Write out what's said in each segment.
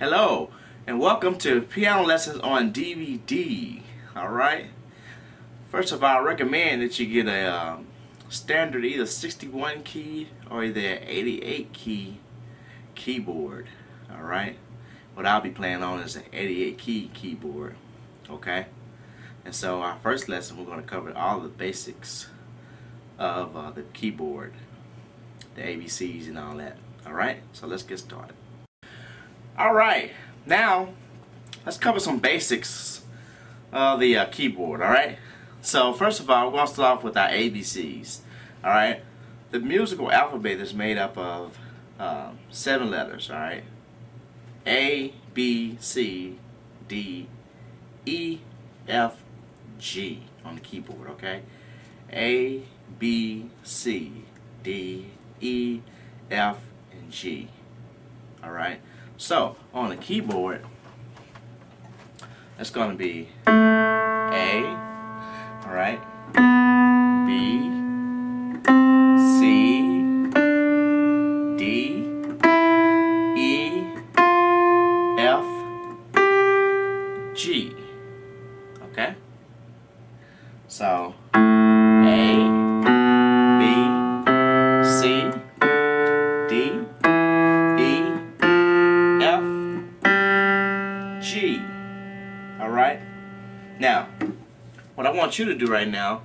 Hello, and welcome to Piano Lessons on DVD. Alright, first of all, I recommend that you get a standard either 61 key or either 88 key keyboard. Alright, what I'll be playing on is an 88 key keyboard. Okay, and so our first lesson we're going to cover all the basics of the keyboard, the ABCs and all that. Alright, so let's get started. Alright, now let's cover some basics of the keyboard. Alright, so first of all, we're going to start off with our ABCs. Alright, the musical alphabet is made up of 7 letters. Alright, A, B, C, D, E, F, G on the keyboard. Okay, A, B, C, D, E, F, and G. Alright, so on the keyboard, that's going to be A, alright, B, C, D, E, F, G. Okay, so A, B, C, D, E, F, G. Alright, now what I want you to do right now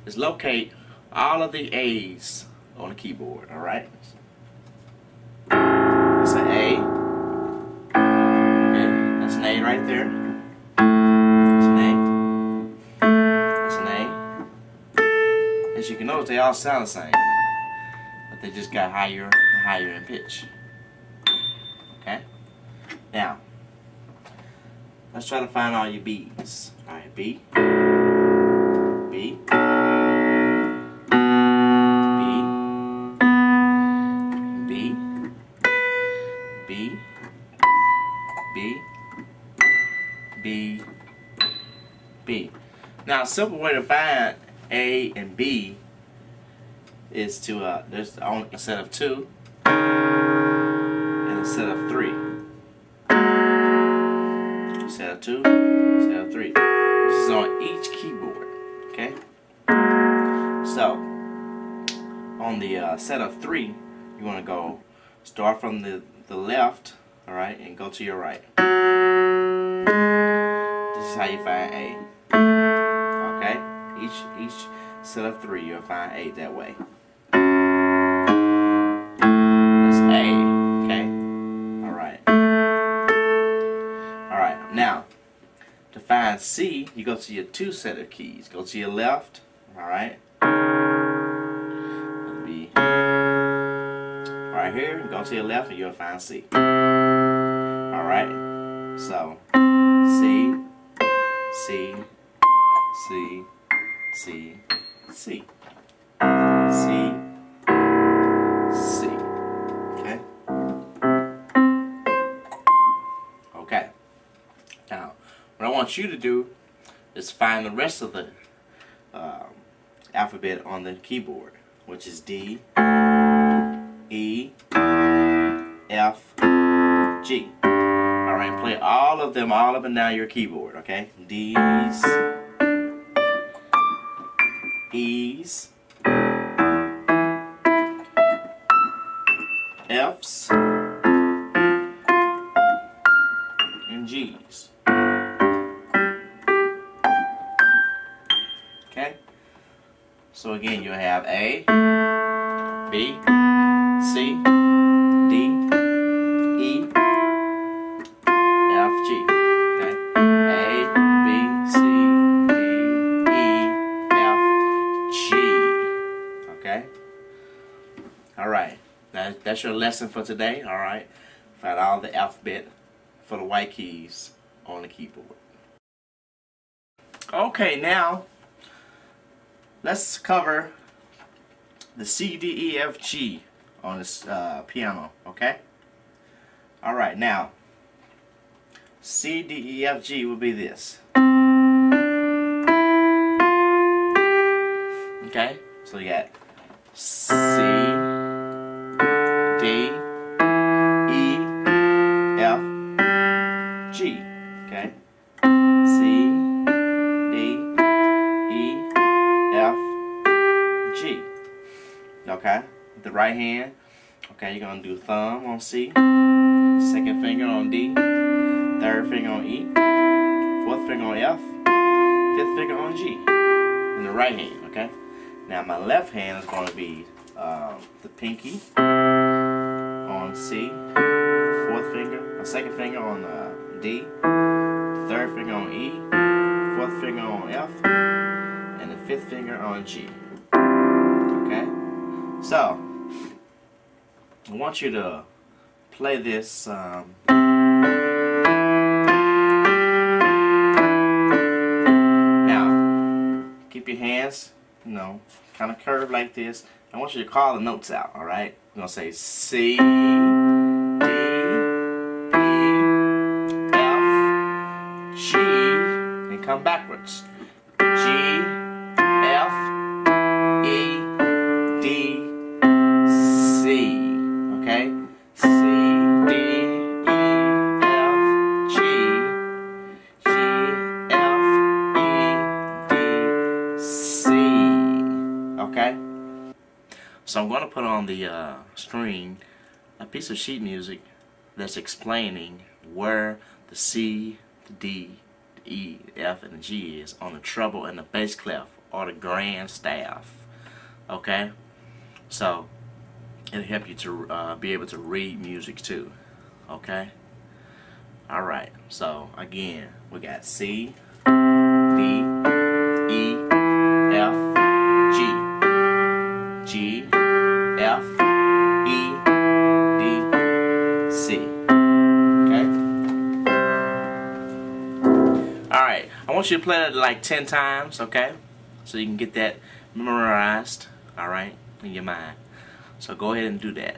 is locate all of the A's on the keyboard. Alright, that's an A. Okay, that's an A right there. That's an A. That's an A. As you can notice, they all sound the same, but they just got higher and higher in pitch. Okay, now let's try to find all your B's. Alright, B, B, B, B, B, B, B, B. Now, a simple way to find A and B is to there's only a set of 2 and a set of 3. Set of 2, set of 3. This is on each keyboard. Okay. So on the set of 3, you want to go start from the left, all right, and go to your right. This is how you find A. Okay. Each set of 3, you'll find A that way. That's A. Okay. All right. Alright, now to find C, you go to your 2 set of keys. Go to your left, alright. It'll be right here. Go to your left and you'll find C. Alright, so C, C, C, C, C, C, C. Okay? Okay. Now, what I want you to do is find the rest of the alphabet on the keyboard, which is D, E, F, G. Alright, play all of them all up and down your keyboard, okay? D's, E's, F's, and G's. Okay? So again, you'll have A, B, C, D, E, F, G. Okay? A, B, C, D, E, F, G. Okay? Alright. That's your lesson for today. Alright? Find all the alphabet for the white keys on the keyboard. Okay, now let's cover the C, D, E, F, G on this piano. Okay? Alright, now C, D, E, F, G will be this. Okay? So you got C, D, E, F, right hand. Okay, you're gonna do thumb on C, second finger on D, third finger on E, fourth finger on F, fifth finger on G in the right hand. Okay. Now my left hand is going to be the pinky on C, second finger on D, third finger on E, fourth finger on F, and the fifth finger on G. Okay? So, I want you to play this now, keep your hands, kind of curved like this. I want you to call the notes out, alright? We're going to say C, come backwards. G, F, E, D, C. Okay? C, D, E, F, G, G, F, E, D, C. Okay? So I'm going to put on the screen a piece of sheet music that's explaining where the C, the D, E, F, and the G is on the treble and the bass clef or the grand staff. Okay? So, it'll help you to be able to read music too. Okay? Alright, so again, we got C, D, E, F, G, G, F, E, D, C. Alright, I want you to play that like 10 times, okay? So you can get that memorized, alright, in your mind. So go ahead and do that.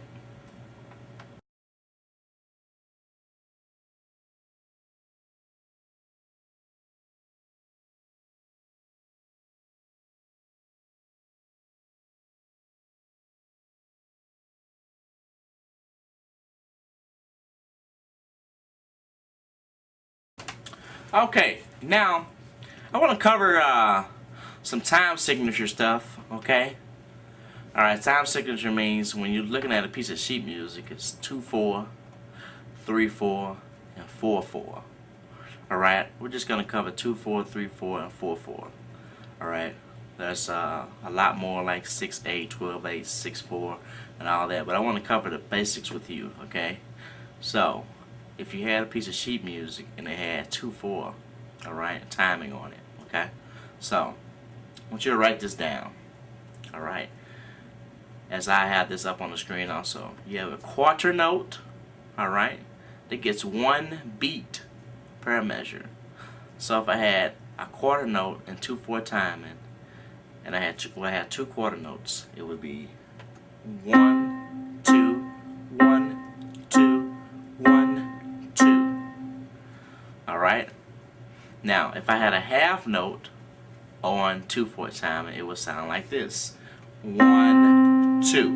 Okay, now I want to cover some time signature stuff, okay? Alright, time signature means when you're looking at a piece of sheet music, it's 2/4, 3/4, and 4/4. Alright, we're just going to cover 2/4, 3/4, and 4/4. Alright, there's a lot more like 6/8, 12/8, 6/4, and all that, but I want to cover the basics with you, okay? So, if you had a piece of sheet music and it had 2/4, alright, timing on it, okay? So, I want you to write this down, alright? As I have this up on the screen also. You have a quarter note, alright, that gets one beat per measure. So if I had a quarter note and 2/4 timing, and I had two quarter notes, it would be 1, 2, 1, 2, 1, 2. Alright? Now, if I had a half note on 2/4 timing, it would sound like this. 1, 2.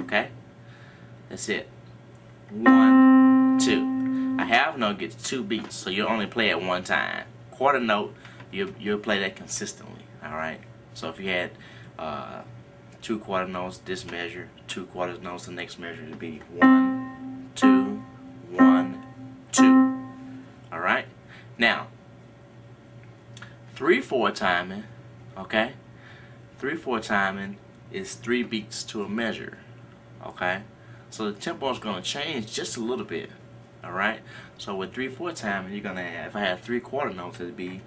Okay? That's it. 1, 2. A half note gets 2 beats, so you only play it one time. Quarter note, you'll play that consistently. Alright? So if you had 2 quarter notes this measure, 2 quarter notes the next measure, it'd be 1, 2, 1, 2. Alright? Now, 3/4 timing, okay? 3/4 timing is 3 beats to a measure, okay? So the tempo is going to change just a little bit, alright? So with 3/4 timing, you're going to have, if I had 3 quarter notes, it'd be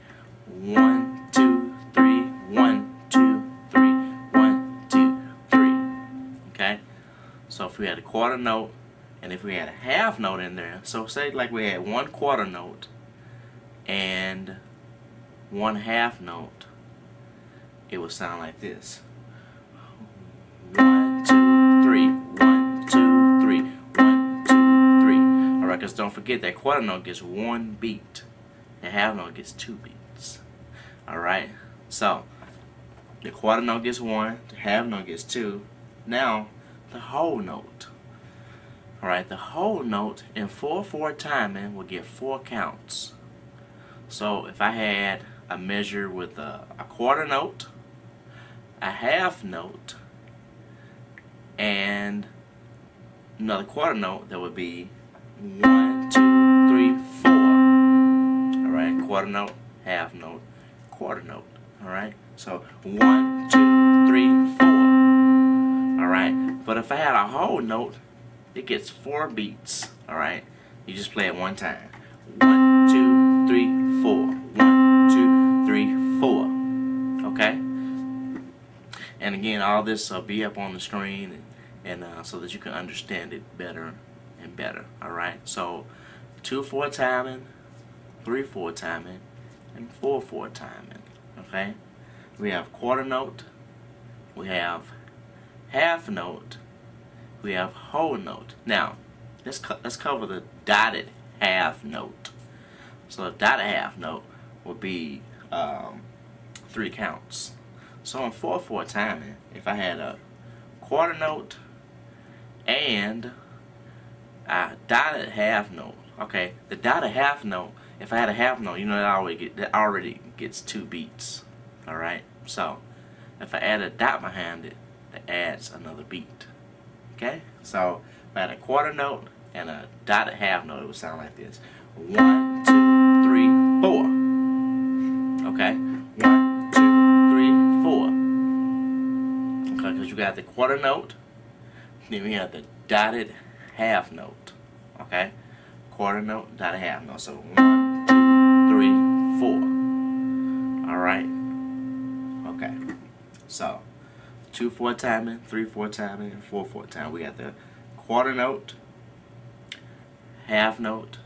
1, 2, 3, 1, 2, 3, 1, 2, 3, okay? So if we had a quarter note, and if we had a half note in there, so say like we had 1 quarter note and 1 half note, it would sound like this. 1, 2, 3, 1, 2, 3, 1, 2, 3. Alright, because don't forget that quarter note gets 1 beat. The half note gets 2 beats. Alright, so the quarter note gets 1, the half note gets 2. Now, the whole note. Alright, the whole note in 4/4 timing will get 4 counts. So if I had a measure with a quarter note, a half note, and another quarter note that would be 1, 2, 3, 4. Alright, quarter note, half note, quarter note. Alright, so 1, 2, 3, 4. Alright, but if I had a whole note, it gets 4 beats. Alright, you just play it one time. 1, 2, 3, 4. 1, 2, 3, 4. Okay? And again, all this will be up on the screen, and so that you can understand it better and better. Alright, so 2/4 timing, 3/4 timing, and 4/4 timing. Okay, we have quarter note, we have half note, we have whole note. Now let's cover the dotted half note. So the dotted half note will be 3 counts. So in 4/4 timing, if I had a quarter note and a dotted half note, okay, the dotted half note, if I had a half note, you know that already gets 2 beats. All right, so if I add a dot behind it, that adds another beat. Okay, so if I had a quarter note and a dotted half note, it would sound like this: 1, 2, 3, 4. Okay, 1, 2, 3, 4. Okay, because you got the quarter note, then we have the dotted half note. Okay, quarter note, dotted half note. So 1, 2, 3, 4. All right. Okay. So 2/4 timing, 3/4 timing, and 4/4 timing. We got the quarter note, half note,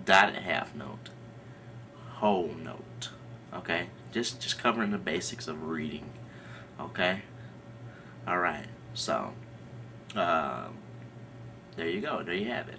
dotted half note, whole note. Okay, just covering the basics of reading. Okay. All right. So there you go. There you have it.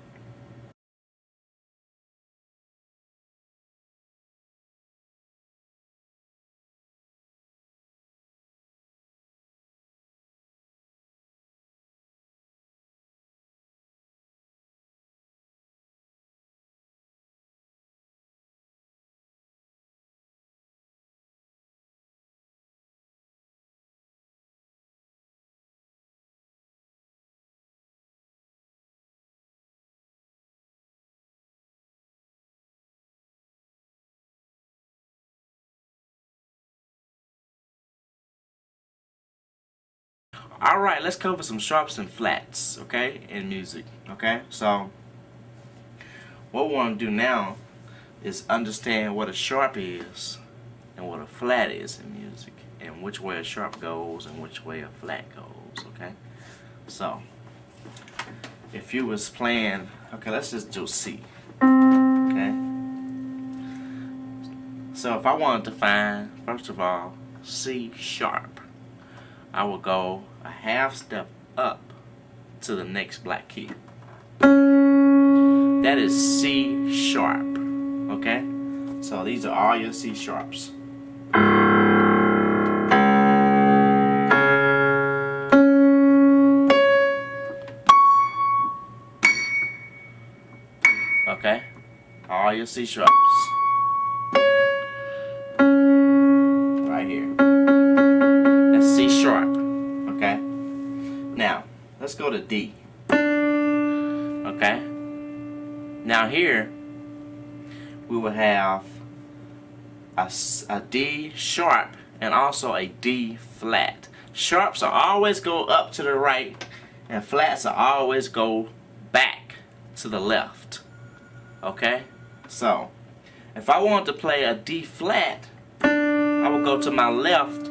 Alright, let's cover some sharps and flats, okay, in music, okay? So, what we want to do now is understand what a sharp is and what a flat is in music, and which way a sharp goes and which way a flat goes, okay? So, if you was playing, okay, let's just do C, okay? So, if I wanted to find, first of all, C sharp, I will go a half step up to the next black key. That is C sharp. Okay? So these are all your C sharps. Okay? All your C sharps. Right here. That's C sharp. Okay? Now, let's go to D. Okay? Now here, we will have a D sharp and also a D flat. Sharps will always go up to the right, and flats will always go back to the left. Okay? So, if I want to play a D flat, I will go to my left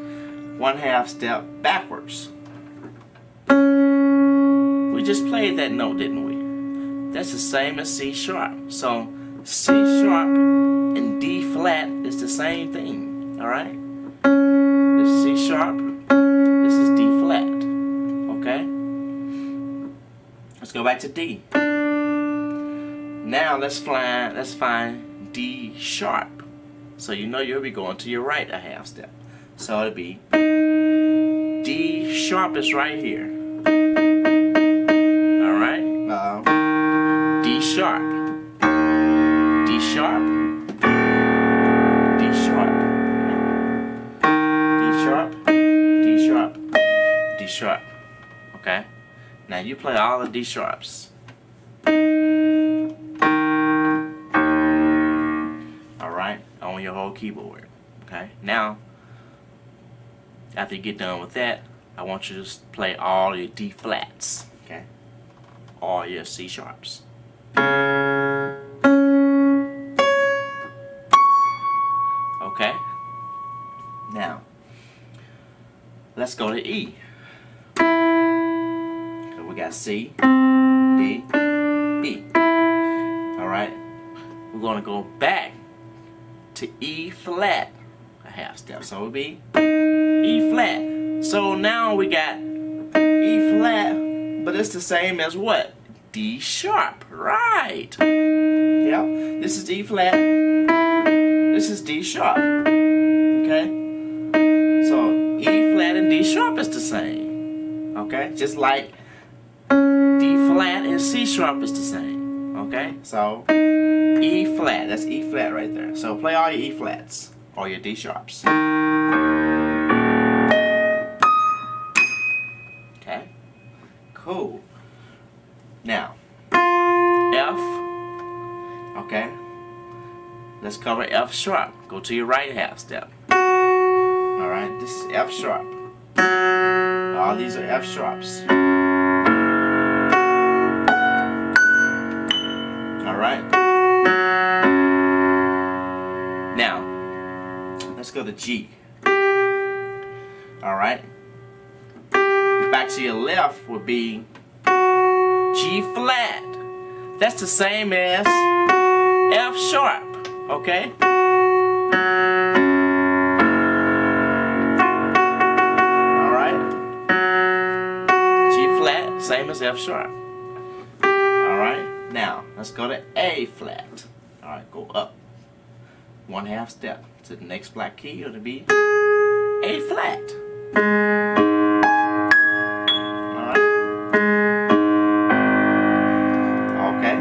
1/2 step backwards. We just played that note, didn't we? That's the same as C sharp. So C sharp and D flat is the same thing. Alright? This is C sharp. This is D flat. Okay? Let's go back to D. Now let's find D sharp. So you know you'll be going to your right a half step. So it'll be D sharp is right here. Alright? D sharp. D sharp. D sharp. D sharp. D sharp. D sharp. Okay? you play all the D sharps. Alright, on your whole keyboard. Okay, now after you get done with that, I want you to just play all your D flats. Okay, all your C sharps. Okay, now let's go to E. So we got C, D, E. Alright, we're going to go back to E flat a half step. So it would be E flat. So now we got E flat, but it's the same as what? D sharp, right? Yep, this is E flat, this is D sharp. Okay? So E flat and D sharp is the same. Okay? Just like D flat and C sharp is the same. Okay? So E flat, that's E flat right there. So play all your E flats or your D sharps. Okay? Cool. Now, F. Okay? Let's cover F sharp. Go to your right half step. Alright, this is F sharp. All these are F sharps. Alright? Now, let's go to G. Alright? Back to your left would be G flat. That's the same as F sharp. Okay? Alright? G flat, same as F sharp. Alright? Now, let's go to A flat. Alright, go up one half step to the next black key. It'll be A flat. Alright? Okay.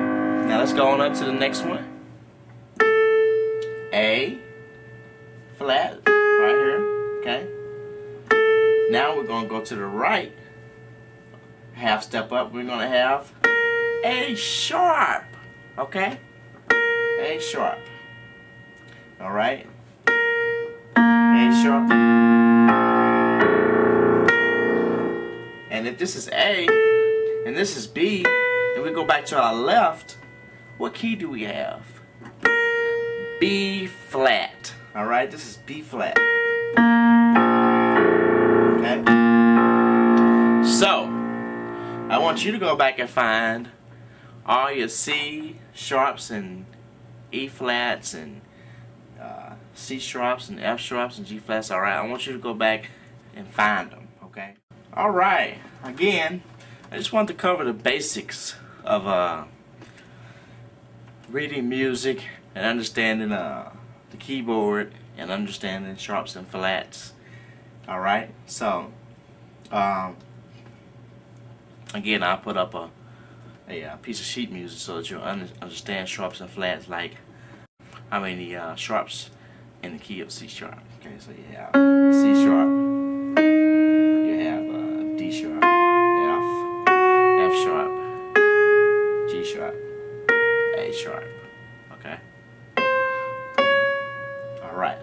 Now let's go on up to the next one. A flat right here. Okay. Now we're going to go to the right half step up. We're going to have A sharp. Okay? A sharp. Alright? A sharp. And if this is A and this is B, and we go back to our left, what key do we have? B flat. Alright? This is B flat. Okay? So, I want you to go back and find all your C sharps and E flats and C sharps and F sharps and G flats. Alright, I want you to go back and find them. Okay? Alright, again, I just want to cover the basics of reading music and understanding the keyboard and understanding sharps and flats. Alright, so again, I'll put up a piece of sheet music so that you'll understand sharps and flats, like how many sharps in the key of C sharp. Okay, so you have C sharp, you have D sharp, F sharp, G sharp, A sharp. Okay? Alright.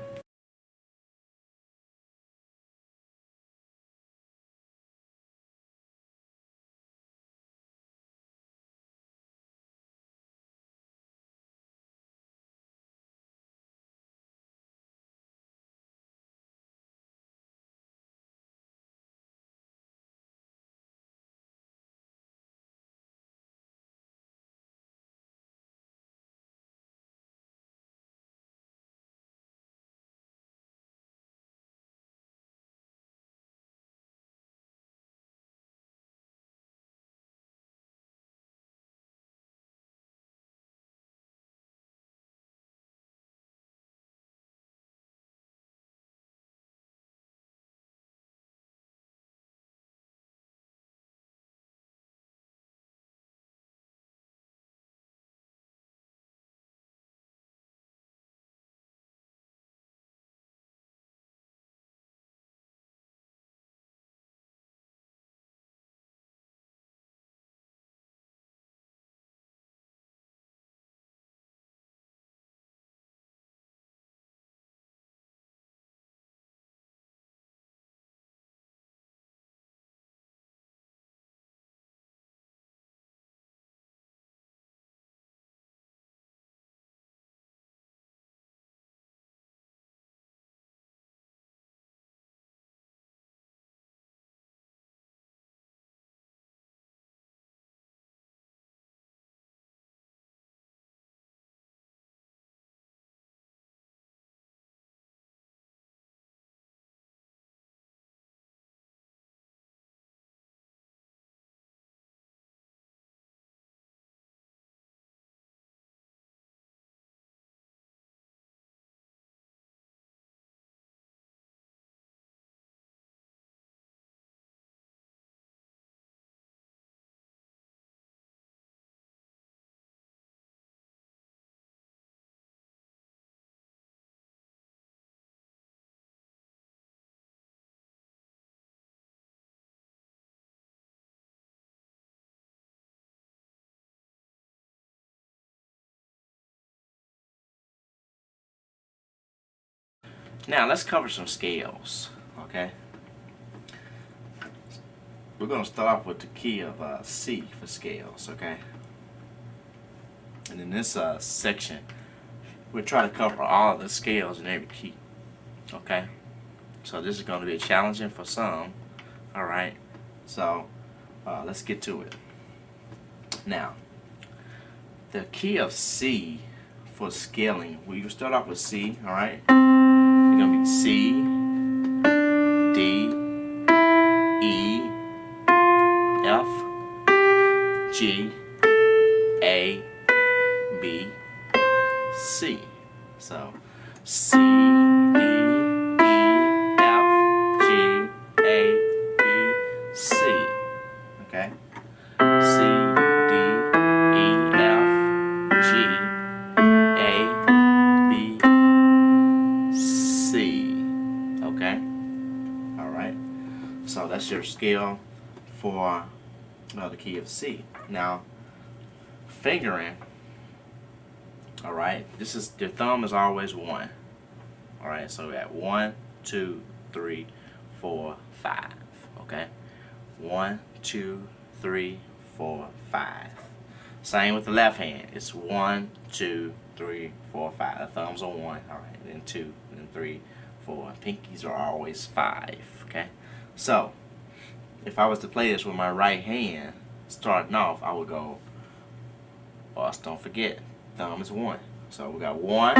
Now let's cover some scales, okay? We're going to start off with the key of C for scales, okay? And in this section, we'll try to cover all of the scales in every key, okay? So this is going to be challenging for some, alright? So let's get to it. Now, the key of C for scaling, we will start off with C, alright? It's going to be C, D, E, F, G, A, B, C. So C, D, E, F, G, A, B, C. Okay? C, D, E, F, G, A, B, C. Okay? Alright? So that's your scale for the key of C. Now, fingering, alright, this is, your thumb is always 1. Alright, so we got 1, 2, 3, 4, 5. Okay? 1, 2, 3, 4, 5. Same with the left hand. It's 1, 2, 3, 4, 5. The thumbs are 1. Alright, then 2, then 3, 4. Pinkies are always 5. Okay? So, if I was to play this with my right hand, starting off, I would go, don't forget, thumb is 1. So we got 1,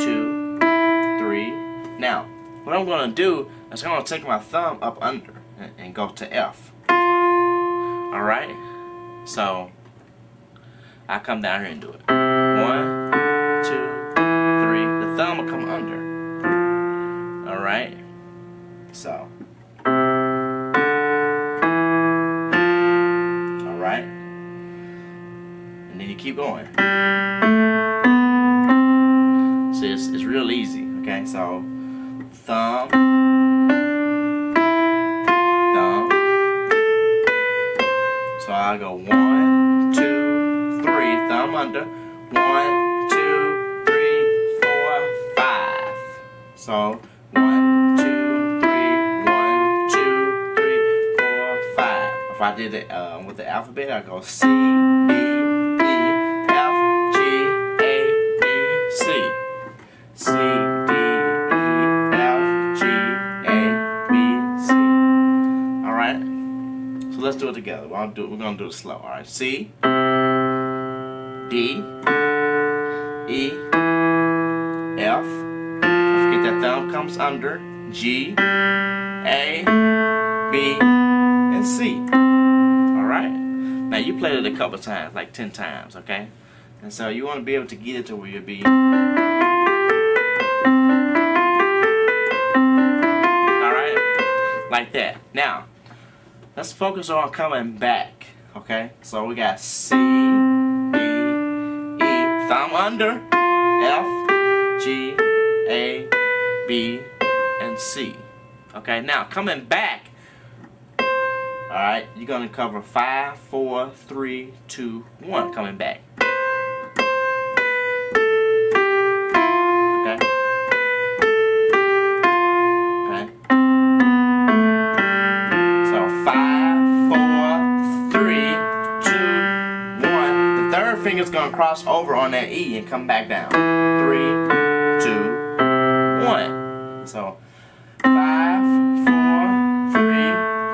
2, 3. Now, what I'm going to do is I'm going to take my thumb up under and go to F. Alright? So, I come down here and do it. 1, 2, 3. The thumb will come under. Alright? So, alright? And then you keep going. See, it's real easy, okay? So, thumb, thumb. So I go 1, 2, 3, thumb under. 1, 2, 3, 4, 5. So, 1, 2, 3, 1, 2, 3, 4, 5. If I did it with the alphabet, I go C, D, E, F, G, A, B, C. C, D, E, F, G, A, B, C. Alright? So let's do it together. We're going to do it slow. Alright? C, D, E, F. Don't forget that thumb comes under. G, A, B, and C. Alright? Now you played it a couple times, like 10 times, okay? And so you want to be able to get it to where you'll be. Like that. Now, let's focus on coming back. Okay? So we got C, D, E, thumb under, F, G, A, B, and C. Okay? Now, coming back, alright, you're going to cover 5, 4, 3, 2, 1. Coming back. Finger's gonna cross over on that E and come back down. 3, 2, 1. So 5, 4, 3,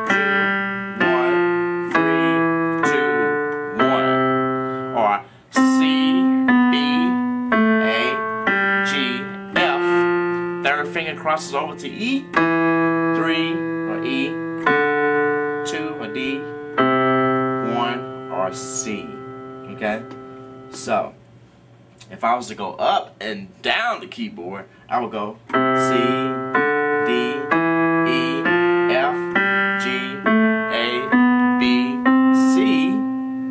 2, 1, 3, 2, 1. Or C, B, A, G, F. Third finger crosses over to E. 3 or E, 2 or D, 1 or C. Okay? So, if I was to go up and down the keyboard, I would go C, D, E, F, G, A, B, C.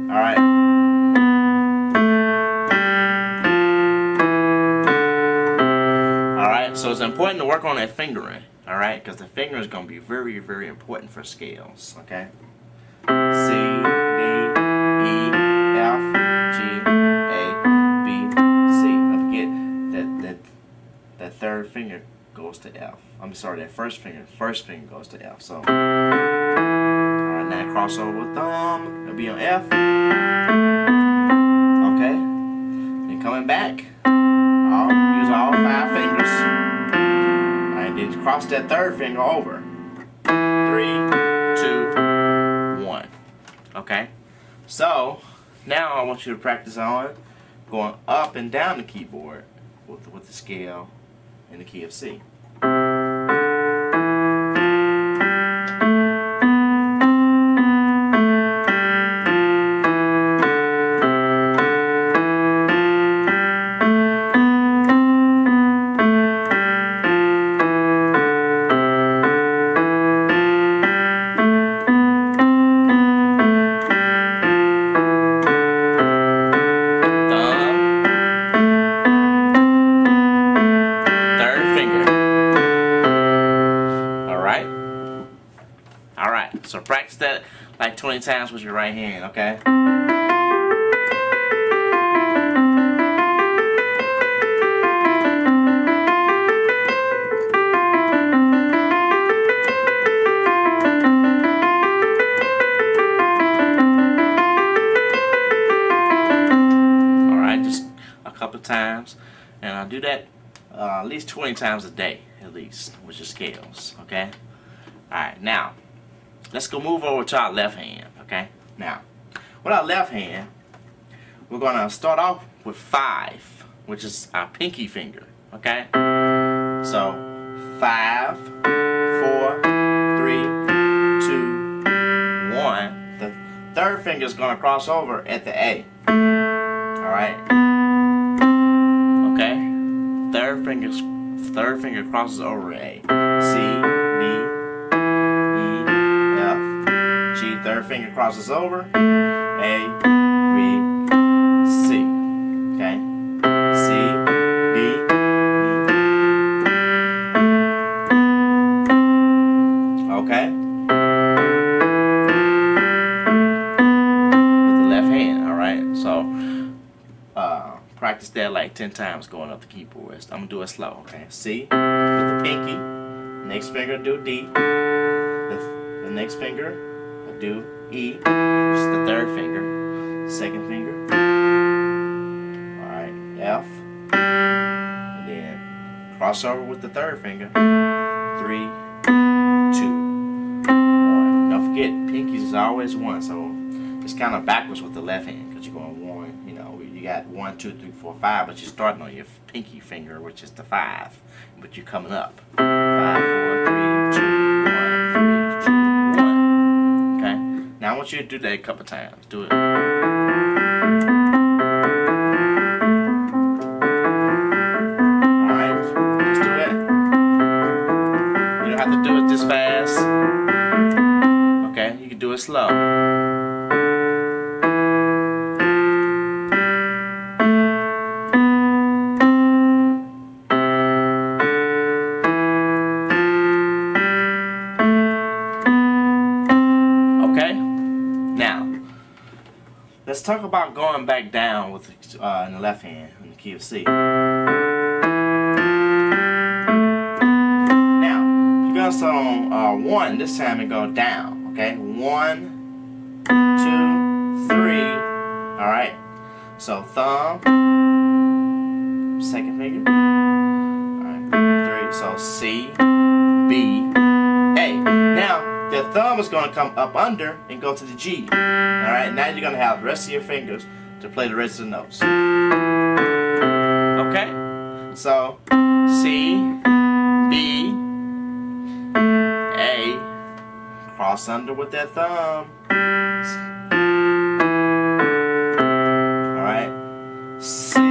Alright? Alright, so it's important to work on that fingering. Alright? Because the finger is going to be very, very important for scales. Okay? C, D, E, F, G, A, B, C. Don't forget that third finger goes to F. I'm sorry, that first finger goes to F. So, alright, now cross over with thumb, it'll be on F. Okay, then coming back, use all 5 fingers. Alright, then cross that third finger over. 3, 2, 1. Okay, so now I want you to practice on going up and down the keyboard with the scale in the key of C. Alright, so practice that like 20 times with your right hand, okay? Alright, just a couple times. And I'll do that at least 20 times a day, at least, with your scales, okay? Alright, now, let's go move over to our left hand, okay? Now, with our left hand, we're going to start off with 5, which is our pinky finger, okay? So, 5, 4, 3, 2, 1. The third finger is going to cross over at the A. Alright? Okay? Third finger crosses over A. C, D, third finger crosses over. A, B, C. Okay? C, D, E. Okay? With the left hand, alright? So, practice that like 10 times going up the keyboard. I'm going to do it slow, okay? C, with the pinky. Next finger do D. The next finger do E, which is the third finger, second finger, alright, F, and then cross over with the third finger, 3, 2, 1. Don't forget, pinkies is always 1, so it's kind of backwards with the left hand, because you're going 1, you know, you got 1, 2, 3, 4, 5, but you're starting on your pinky finger, which is the 5, but you're coming up, 5, 4, 3, 2, now I want you to do that a couple times. Do it. Alright, just do that. You don't have to do it this fast. Okay, you can do it slow. Now, let's talk about going back down with in the left hand in the key of C. Now, you're gonna start on 1 this time and go down. Okay, 1, 2, 3. All right. So thumb, second finger. All right, 3. So C, B, A. Now, the thumb is going to come up under and go to the G. Alright, now you're going to have the rest of your fingers to play the rest of the notes. Okay? So, C, B, A, cross under with that thumb. Alright? C, B,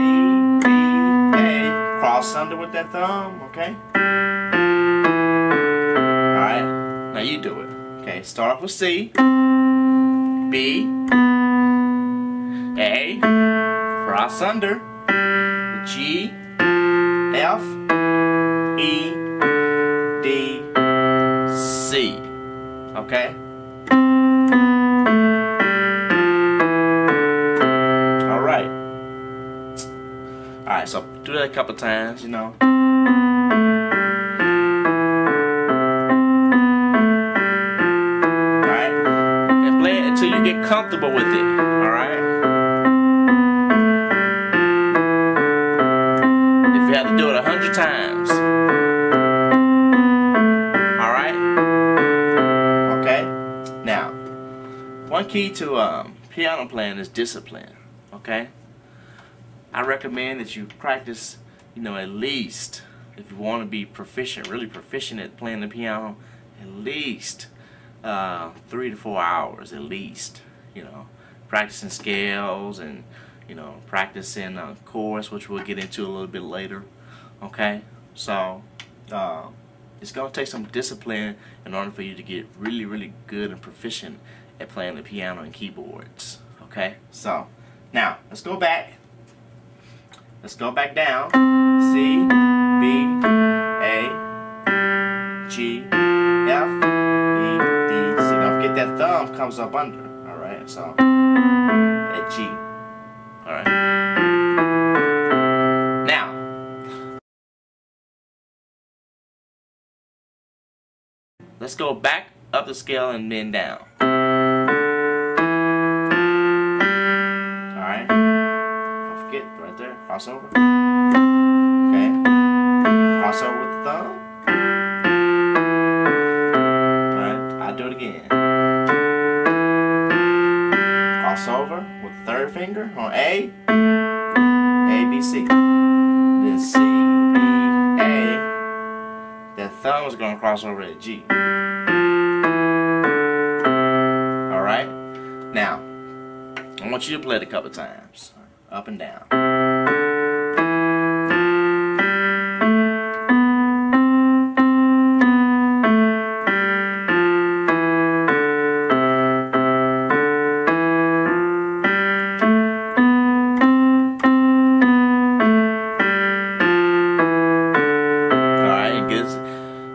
A, cross under with that thumb, okay? Alright, now you do it. Okay, start off with C, B, A, cross under, G, F, E, D, C. Okay? Alright. Alright, so do that a couple times, you know. comfortable with it. Alright? If you have to do it 100 times. Alright? Okay? Now, one key to piano playing is discipline. Okay? I recommend that you practice, at least, if you want to be proficient, really proficient at playing the piano, at least 3 to 4 hours, at least. Practicing scales and, practicing chords, which we'll get into a little bit later. Okay? So, it's going to take some discipline in order for you to get really, really good and proficient at playing the piano and keyboards. Okay? So, now, let's go back. Let's go back down. C, B, A, G, F, E, D, C. Don't forget that thumb comes up under. Alright, so at G. Alright. Now, let's go back up the scale and then down. Alright. Don't forget, right there, crossover. Okay. Crossover with the thumb. Alright, I'll do it again. Crossover with the third finger on A, B, C. Then C, B, A. That thumb is going to cross over at G. Alright? Now, I want you to play it a couple times. Up and down.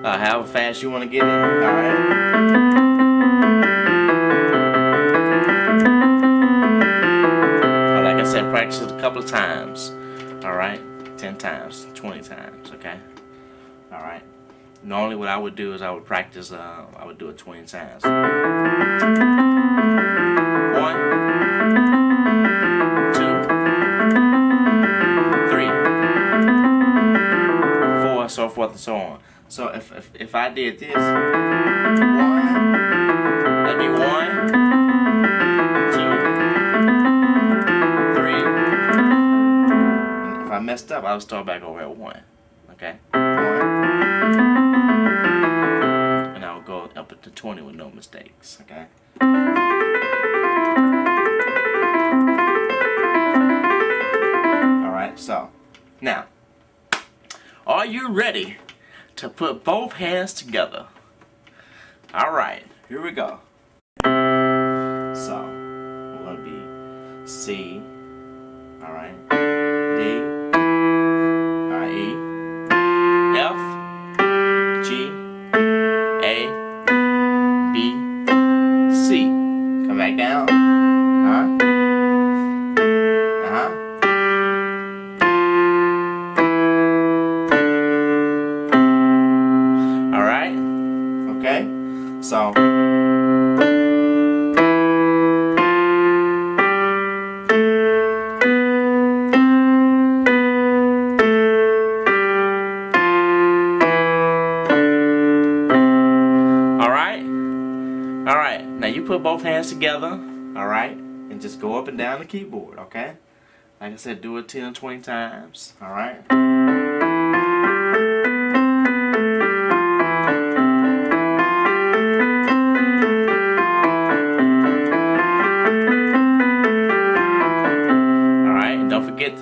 How fast you want to get it. Alright. Like I said, practice it a couple of times. Alright. 10 times, 20 times. Okay. Alright. Normally what I would do is I would practice, I would do it 20 times. 1, 2, 3, 4, so forth and so on. So if I did this, 1, that'd be 1, 2, 3. And if I messed up, I would start back over at 1. Okay? 1. And I would go up to 20 with no mistakes. Okay? Alright, so now, are you ready to put both hands together? Alright, here we go. So, we're going to be C, alright, D, E, F, G, A, B, C. Come back down. Okay, so alright, now you put both hands together, alright, and just go up and down the keyboard, okay? Like I said, do it 10 or 20 times, alright? Don't forget,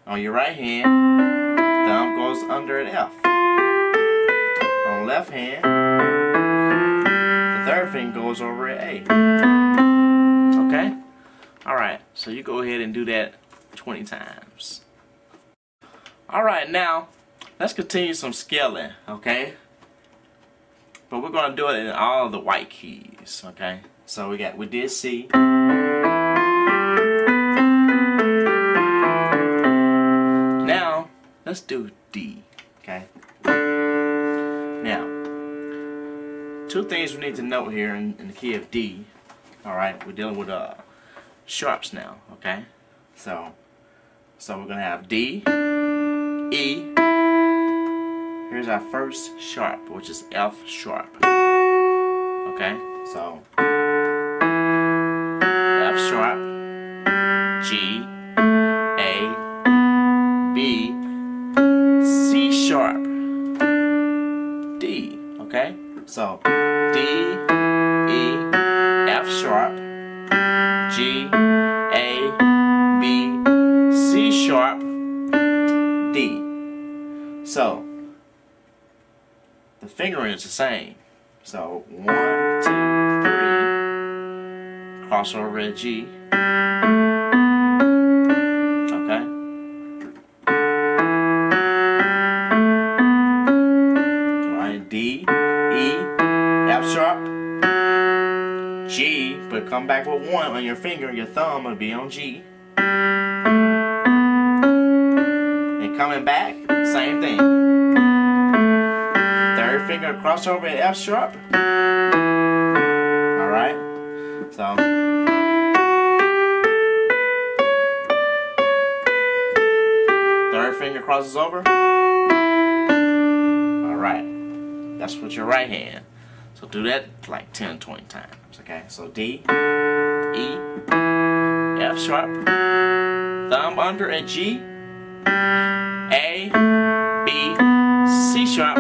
on your right hand, thumb goes under an F. On the left hand, the third finger goes over an A. Okay? Alright, so you go ahead and do that 20 times. Alright, now, let's continue some scaling, okay? But we're going to do it in all of the white keys, okay? So we did C. Now, let's do D, okay? Now, two things we need to note here in the key of D, Alright, we're dealing with sharps now, okay? So we're gonna have D, E. Here's our first sharp, which is F sharp. Okay, so F sharp, G, A, B, C sharp, D. Okay, so D, E, F sharp, G, A, B, C sharp, D. So the fingering is the same. So 1, 2, 3, cross over at G. Okay. Alright, D, E, F sharp, G, but come back with 1 on your finger, your thumb will be on G. And coming back, same thing. Third finger cross over at F sharp. Alright, so third finger crosses over. Alright, that's with your right hand. So do that like 10, 20 times. Okay, so D, E, F sharp, thumb under at G, A, B, C sharp,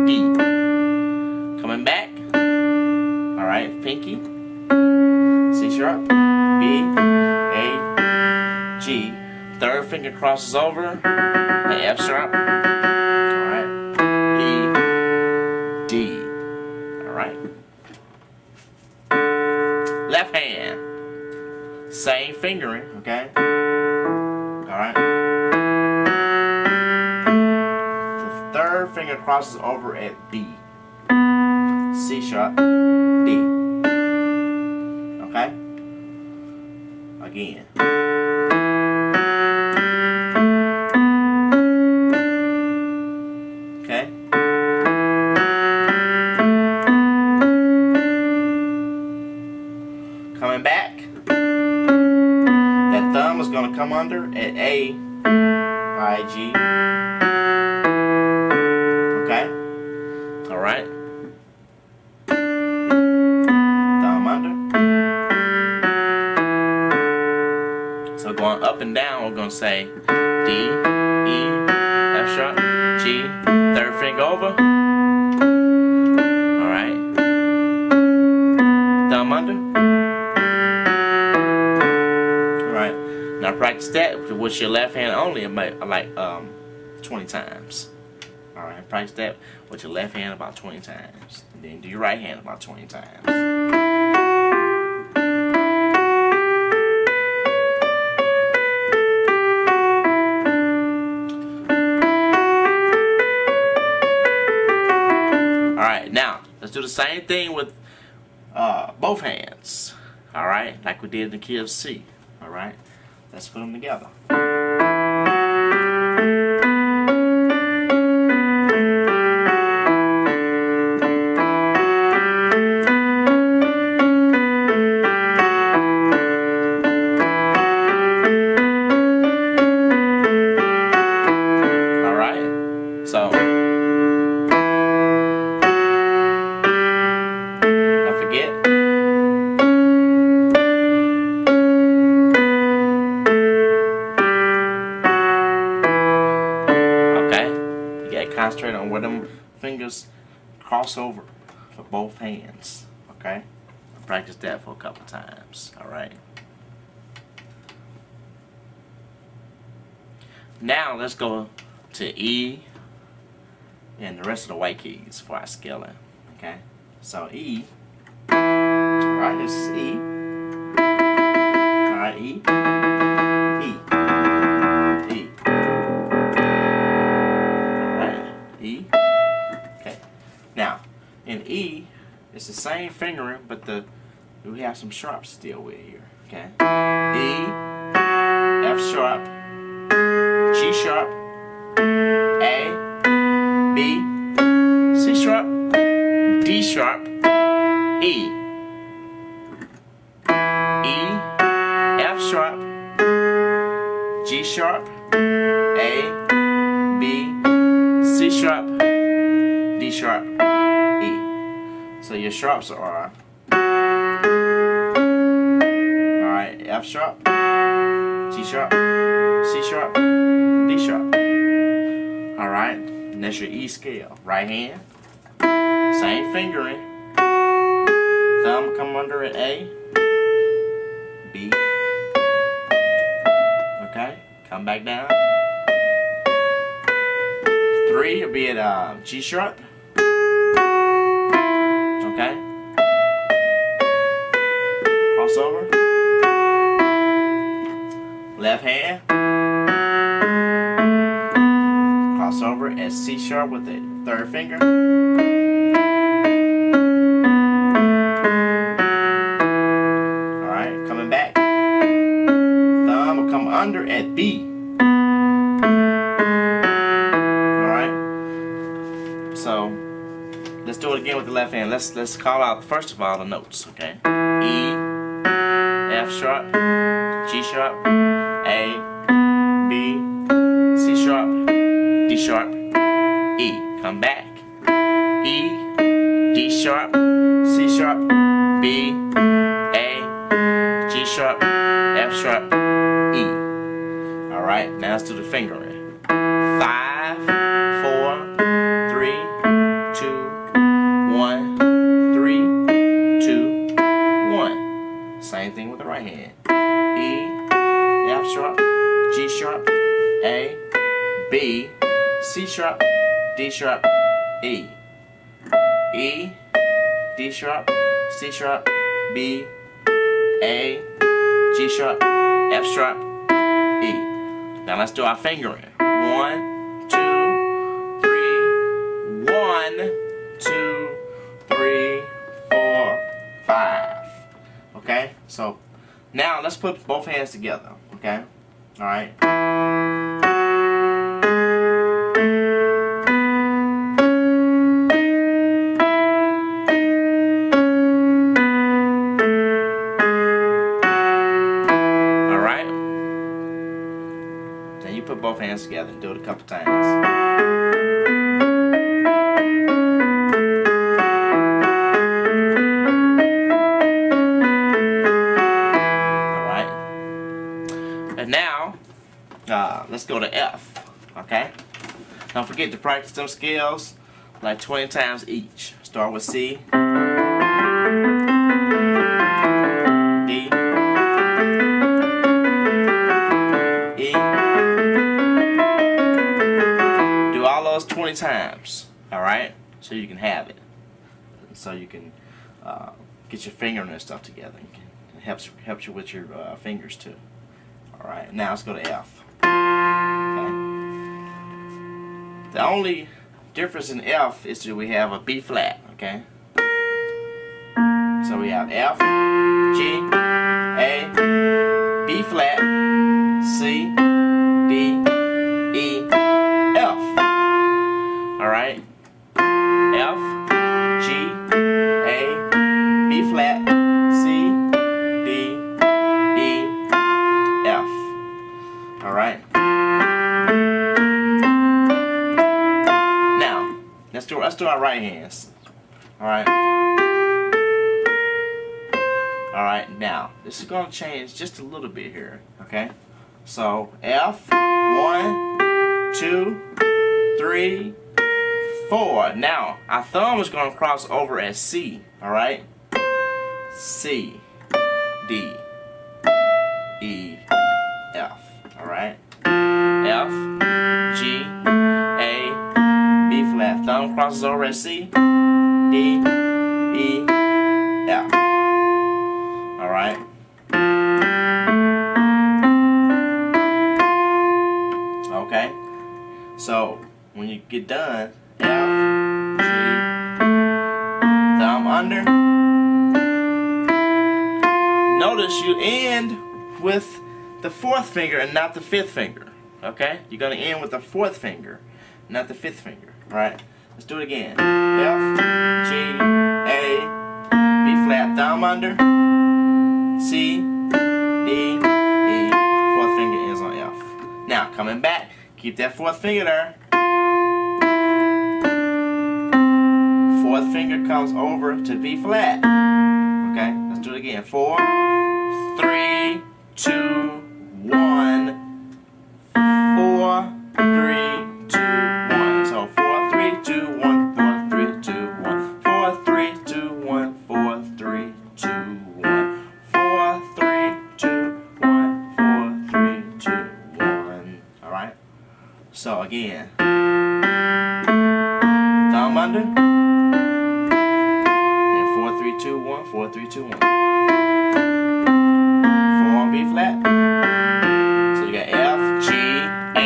D. Coming back. Alright, pinky, C sharp, B, A, G. Third finger crosses over at F sharp. Alright, E, D. Alright. Left hand. Same fingering, okay? Alright. Third finger crosses over at B, C sharp, D. Okay? Again. Okay? Coming back. That thumb is going to come under at A, I, G. Okay? Alright? Thumb under. So going up and down, we're going to say D, E, F sharp, G, third finger over. Alright? Thumb under. Alright? Now practice that with your left hand only, like 20 times. Alright, practice that with your left hand about 20 times. And then do your right hand about 20 times. Alright, now let's do the same thing with both hands. Alright, like we did in the key of C. Alright, let's put them together. So, don't forget. Okay, you gotta concentrate on where them fingers cross over for both hands. Okay, practice that for a couple times. All right. Now let's go to E and the rest of the white keys for our scaling. Okay, so E. Alright, this is E. Alright, E. E. E. Alright, E. Okay. Now, in E, it's the same fingering, but we have some sharps to deal with here. Okay. E, F sharp, G sharp, A, B, C sharp, D sharp, E. G sharp, A, B, C sharp, D sharp, E. So your sharps are, alright, F sharp, G sharp, C sharp, D sharp. Alright, and that's your E scale. Right hand, same fingering. Thumb come under at A, B. Okay, come back down. 3 will be at G sharp. Okay. Crossover. Left hand. Crossover at C sharp with the third finger. Alright, coming back. Thumb will come under at B. Alright. So let's do it again with the left hand. Let's call out first of all the notes, okay? E, F sharp, G sharp, A, B, C sharp, D sharp, E. Come back. E, D sharp, C sharp, B, A, G sharp, F sharp, E. Alright, now let's do the fingering. 5, 4, 3, 2, 1, 3, 2, 1. Same thing with the right hand. E, F sharp, G sharp, A, B, C sharp, D sharp, E. E, D sharp, C sharp, B, A, G sharp, F sharp, E. Now let's do our fingering. 1, 2, 3, 1, 2, 3, 4, 5. Okay? So now let's put both hands together. Okay? Alright? Put both hands together and do it a couple times. Alright. And now, let's go to F. Okay? Don't forget to practice them scales like 20 times each. Start with C. D. E. 20 times, alright? So you can have it. So you can get your fingering and stuff together. It helps you with your fingers too. Alright, now let's go to F. Okay. The only difference in F is that we have a B flat, okay? So we have F, G, A, B flat, C, D, E, F. Alright, F, G, A, B flat, C, D, E, F. Alright. Now, let's do our right hands. Alright. Alright, now, this is going to change just a little bit here. Okay? So, F, 1, 2, 3, 4. Now, our thumb is going to cross over as C, alright? C, D, E, F, alright? F, G, A, B flat. Thumb crosses over as C, D, E, F, alright? Okay? So, when you get done, F, G, thumb under. Notice you end with the fourth finger and not the fifth finger. Okay? You're going to end with the fourth finger, not the fifth finger. Alright? Let's do it again. F, G, A, B flat, thumb under. C, D, E. Fourth finger ends on F. coming back. Keep that fourth finger there. Fourth finger comes over to B flat. Okay, let's do it again. 4, 3, 2, 1. 4, 3, 2, 1. So 4, 3, 2, 1. 4, 3, 2, 1. 4, 3, 2, 1. 4, 3, 2, 1. 4, 3, 2, 1. 4, 3, 2, 1. All right. So again, thumb under. 4, 3, 2, 1, 4, 3, 2, 1. 4 on B flat. So you got F, G, A,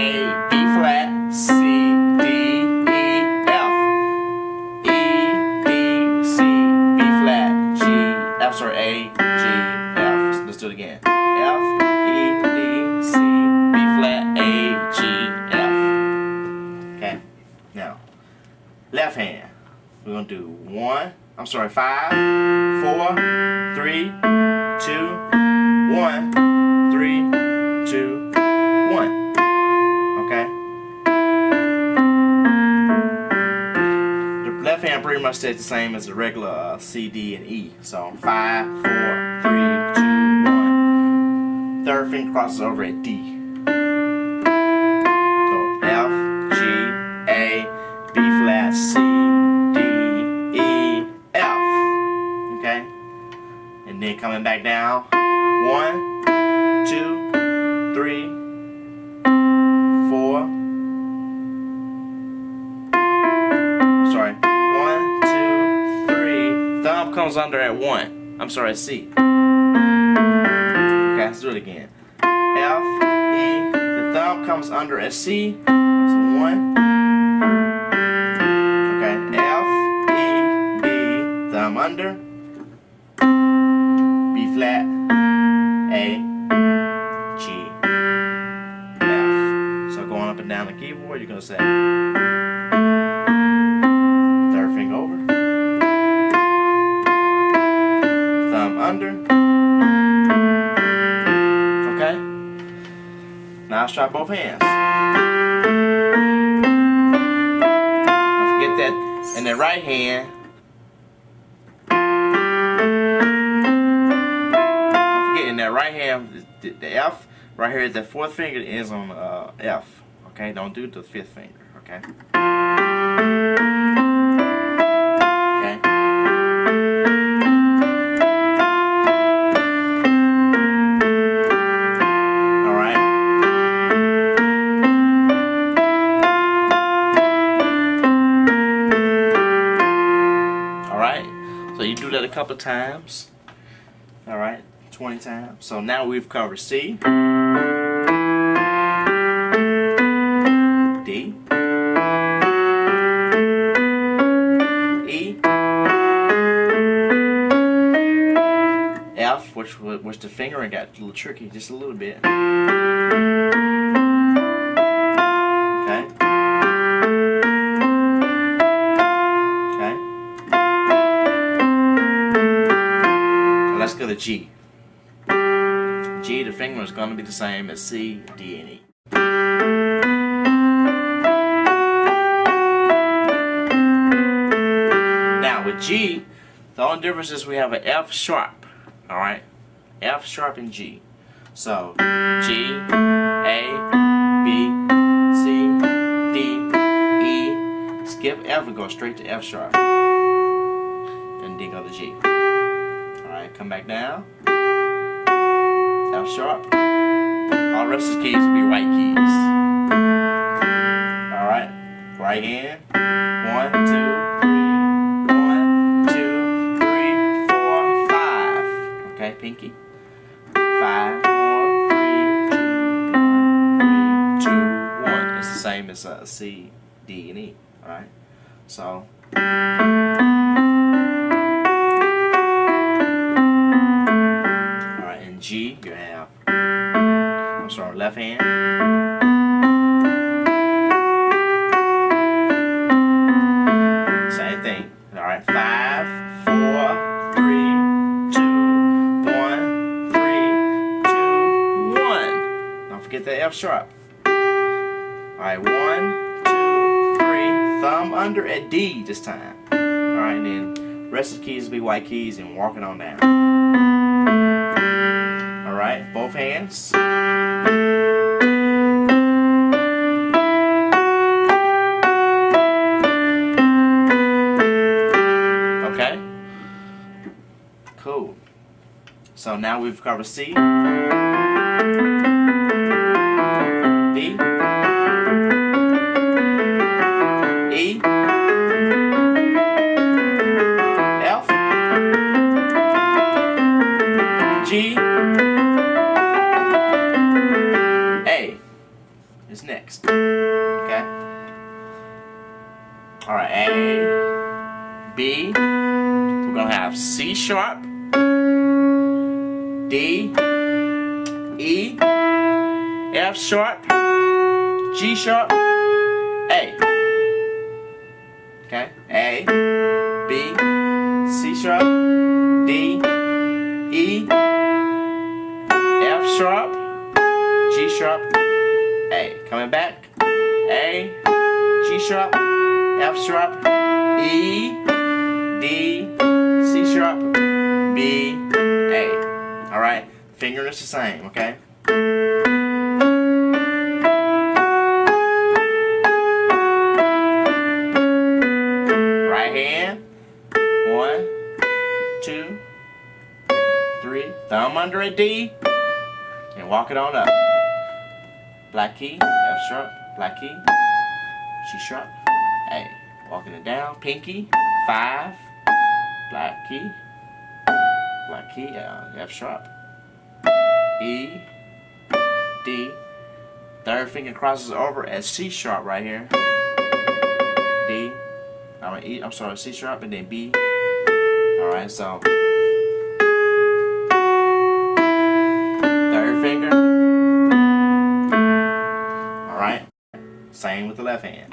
B flat, C, D, E, F. E, D, C, B flat, G, F, sorry, A, G, F. So let's do it again. F, E, D, C, B flat, A, G, F. Okay. Now, left hand. We're going to do 5, 4, 3, 2, 1, 3, 2, 1. Okay? The left hand pretty much stays the same as the regular C, D, and E. So 5, 4, 3, 2, 1. Third finger crosses over at D. So F, G, A, B flat, C, and then coming back down. 1, 2, 3, 4. Sorry. 1, 2, 3. Thumb comes under at 1. I'm sorry, at C. Okay, let's do it again. F, E. The thumb comes under at C. So 1. Okay. F, E, B. Thumb under. B flat, A, G, F. So going up and down the keyboard, you're going to say third finger over, thumb under. Okay? Now let's try both hands. Don't forget that in the right hand. In that right hand, the F right here, the fourth finger is on F. Okay, don't do the fifth finger. Okay. Okay. All right. All right. So you do that a couple times. All right. 20 times. So now we've covered C, D, E, F, which the fingering got a little tricky, just a little bit. Okay. Okay. Let's go to G. G, the finger is going to be the same as C, D, and E. Now with G, the only difference is we have an F sharp. Alright? F sharp and G. So G, A, B, C, D, E. Skip F and go straight to F sharp. And then go to G. Alright, come back down. F sharp. All the rest of the keys will be right keys. Alright. Right hand. 1, 2, 3. 1, 2, 3, 4, 5. Okay, pinky. 5, 4, 3, 2, 1, 3, 2, 1. It's the same as C, D, and E. Alright. So G, you have, I'm sorry, left hand. Same thing. Alright, 5, 4, 3, 2, 1, 3, 2, 1. Don't forget the F sharp. Alright, 1, 2, 3. Thumb under at D this time. Alright, and then rest of the keys will be white keys and walking on down. Alright, both hands. Okay? Cool. So now we've covered C, D, E, F, G, A is next. Okay? Alright, A, B, we're gonna have C sharp, D, E, F sharp, G sharp, A. Okay? A, B, C sharp, D, E, F sharp, G sharp, A. Coming back. A, G sharp, F sharp, E, D, C sharp, B, A. Alright? Finger is the same, okay? Right hand. 1, 2, 3. Thumb under a D. And walk it on up. Black key, F sharp, black key, G sharp, A. Walking it down. Pinky, 5. Black key, F sharp, E, D. Third finger crosses over at C sharp right here. D. I'm sorry, C sharp and then B. Alright, so third finger. Alright. Same with the left hand.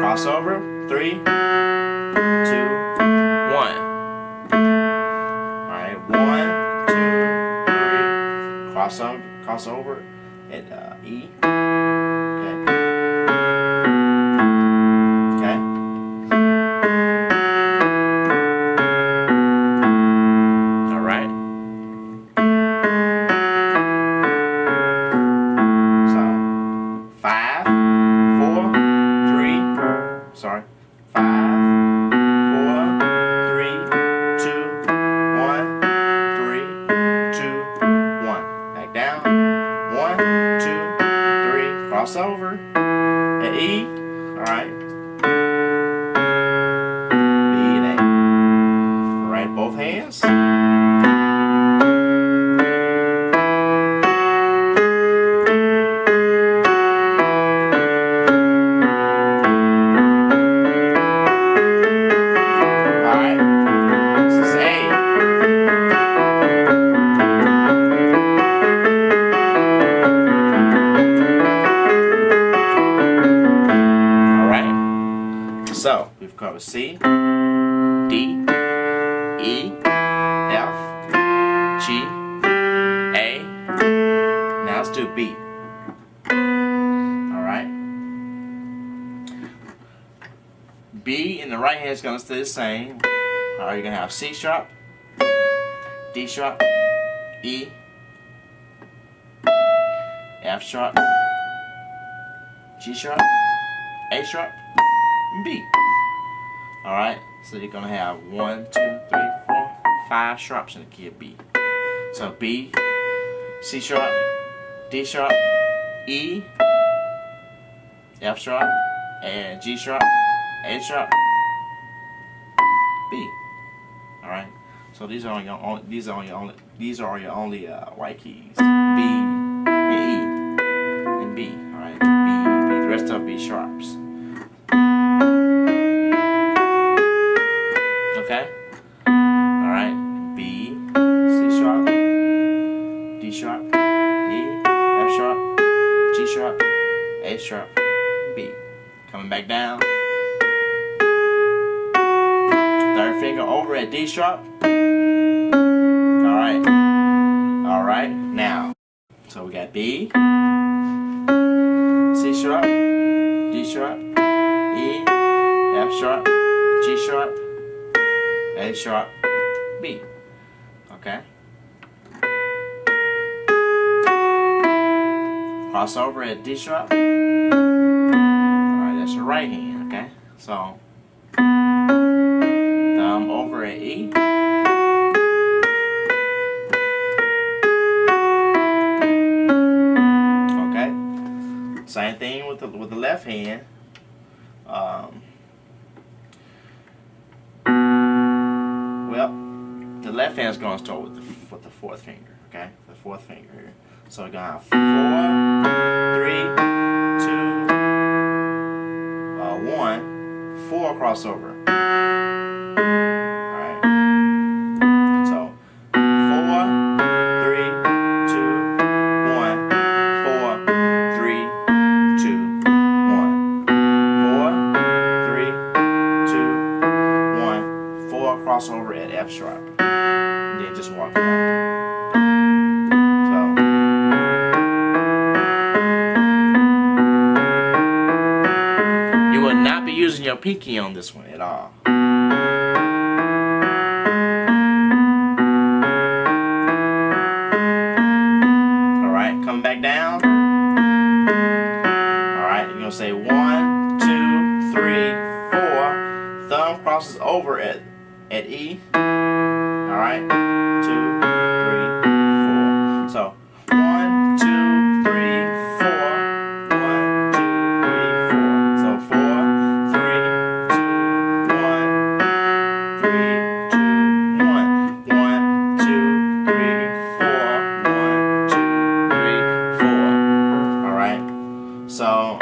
Crossover. 3, 2, 1. Alright, 1, 2, 3. Crossover at E. Okay. Okay. Alright. So 5, 4, 3. Sorry. 5, 4, 3, 2, 1, 3, 2, 1. Back down. 1, 2, 3. Crossover at E. Alright. B and A. Alright, both hands. So, we've covered C, D, E, F, G, A. Now let's do B. Alright. B in the right hand is going to stay the same. Alright, you're going to have C sharp, D sharp, E, F sharp, G sharp, A sharp, B. Alright, so you're gonna have 1, 2, 3, 4, 5 sharps in the key of B. So B, C sharp, D sharp, E, F sharp, and G sharp, A sharp, B. Alright, so these are your only white keys. B and E and B. Alright, B. The rest of B sharps. Okay? Alright. B, C sharp, D sharp, E, F sharp, G sharp, A sharp, B. Coming back down. Third finger over at D sharp. Alright. Alright. Now, to So we got B, C sharp, D sharp, E, F sharp, G sharp, A sharp, B. Okay. Crossover at D sharp. Alright, that's your right hand, okay? So thumb over at E. Okay. Same thing with the left hand. Well, the left hand is going to start with the fourth finger, okay? The fourth finger here. So we're going to have 4, 3, 2, 1, 4 crossover. Alright. So 4, 3, 2, 1, 4, 3, 2, 1. 4, 3, 2, 1, 4 crossover at F sharp. And then just walk it out. Not be using your pinky on this one at all. Alright, come back down. Alright, you're going to say 1, 2, 3, 4. Thumb crosses over at E. Alright, 2, 3, 4. So 1, 2, 3, 4. 1, 2, 3, 4. So 4. So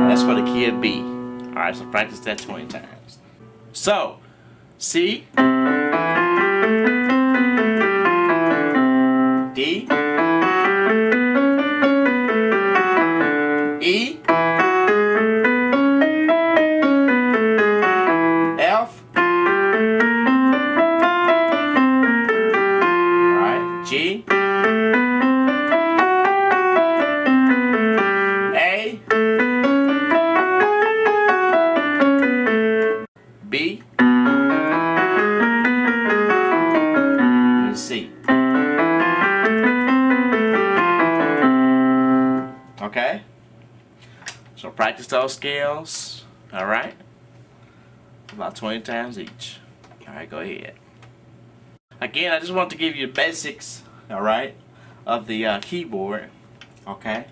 that's for the key of B. Alright, so practice that 20 times. So C, D, E, F, alright, G, A, B, and C. Okay? So practice those scales, alright? About 20 times each. Alright, go ahead. Again, I just want to give you the basics, alright, of the keyboard. Okay?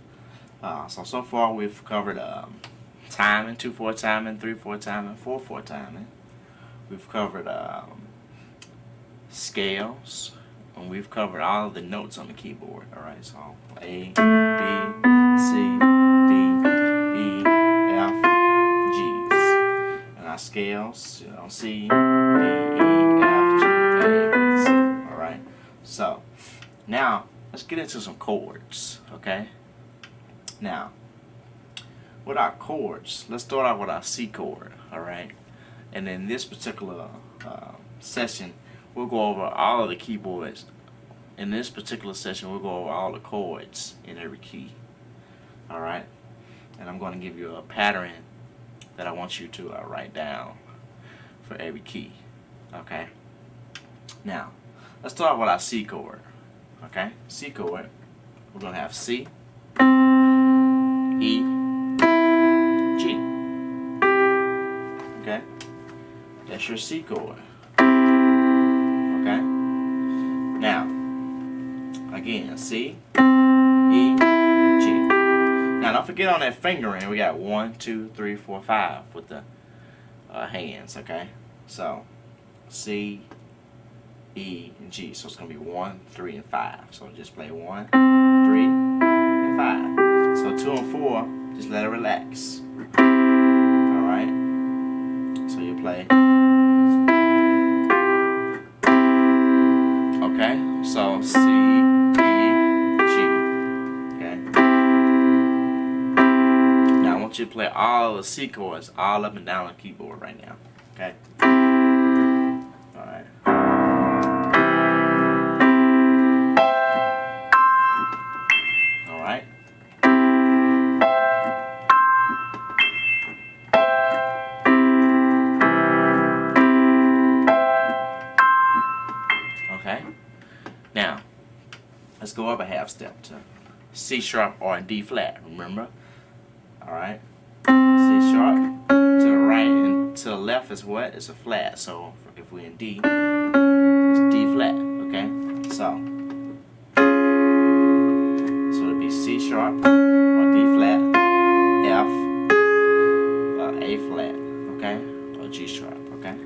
So far we've covered timing, 2/4 timing, 3/4 timing, 4/4 timing. We've covered scales, and we've covered all of the notes on the keyboard. Alright, so A, B, C, D, E, F, G's. And our scales, you know, C, D, E, F, G, A, B, C. Alright, so now let's get into some chords, okay? Now, with our chords, let's start out with our C chord, alright? And in this particular session, we'll go over all of the keyboards. In this particular session, we'll go over all the chords in every key, alright? And I'm going to give you a pattern that I want you to write down for every key, okay? Now, let's start with our C chord, okay? C chord, we're going to have C, E, G. Okay? That's your C chord. Okay? Now, again, C, E, G. Now, don't forget on that fingering, we got 1, 2, 3, 4, 5 with the hands, okay? So, C, E, and G. So it's going to be 1, 3, and 5. So just play 1, 3, and 5. So 2 and 4, just let it relax. Alright? So you play. Okay? So C, E, G. Okay? play all the C chords all up and down the keyboard right now. Okay? Alright. Alright. Okay. Now, let's go up a half step to C sharp or D flat, remember? Alright. C sharp to the right and to the left is what? It's a flat. So if we're in D, it's D flat. Okay? So it'll be C sharp or D flat, F, A flat, okay? Or G sharp, okay?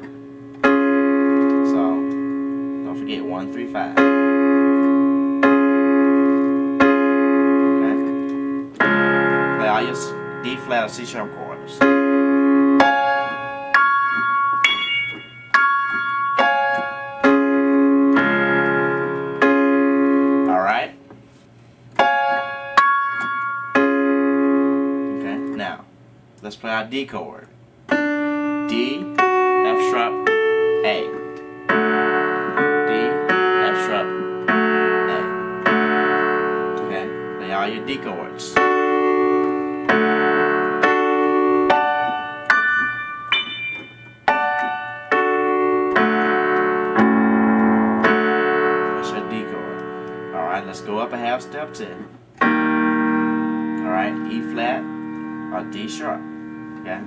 So don't forget 1, 3, 5. Play all your D flat or C sharp chords. Alright? Okay, now let's play our D chord. D, F sharp, A. D, F sharp, A. Okay, play all your D chords. Let's go up a half step to alright, E flat or D sharp. Okay?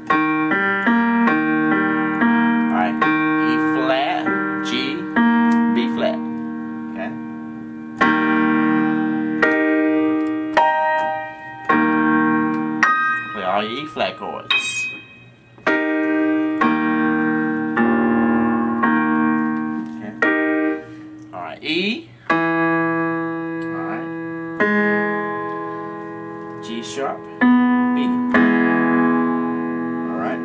Alright, E flat, G, B flat. Okay? Play all your E flat chords. Okay? Alright, E. G sharp, B. Alright.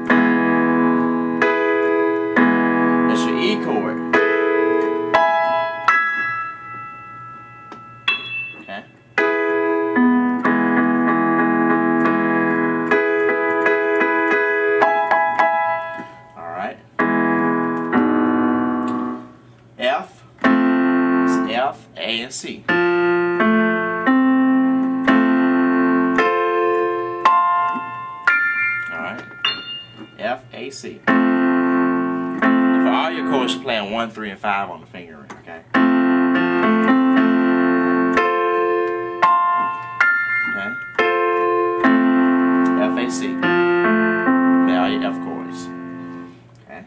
That's your E chord. Okay. Alright. F. It's F, A, and C. F, A, C. And for all your chords, playing 1, 3, and 5 on the finger ring, okay? Okay? F, A, C. Play all your F chords. Okay?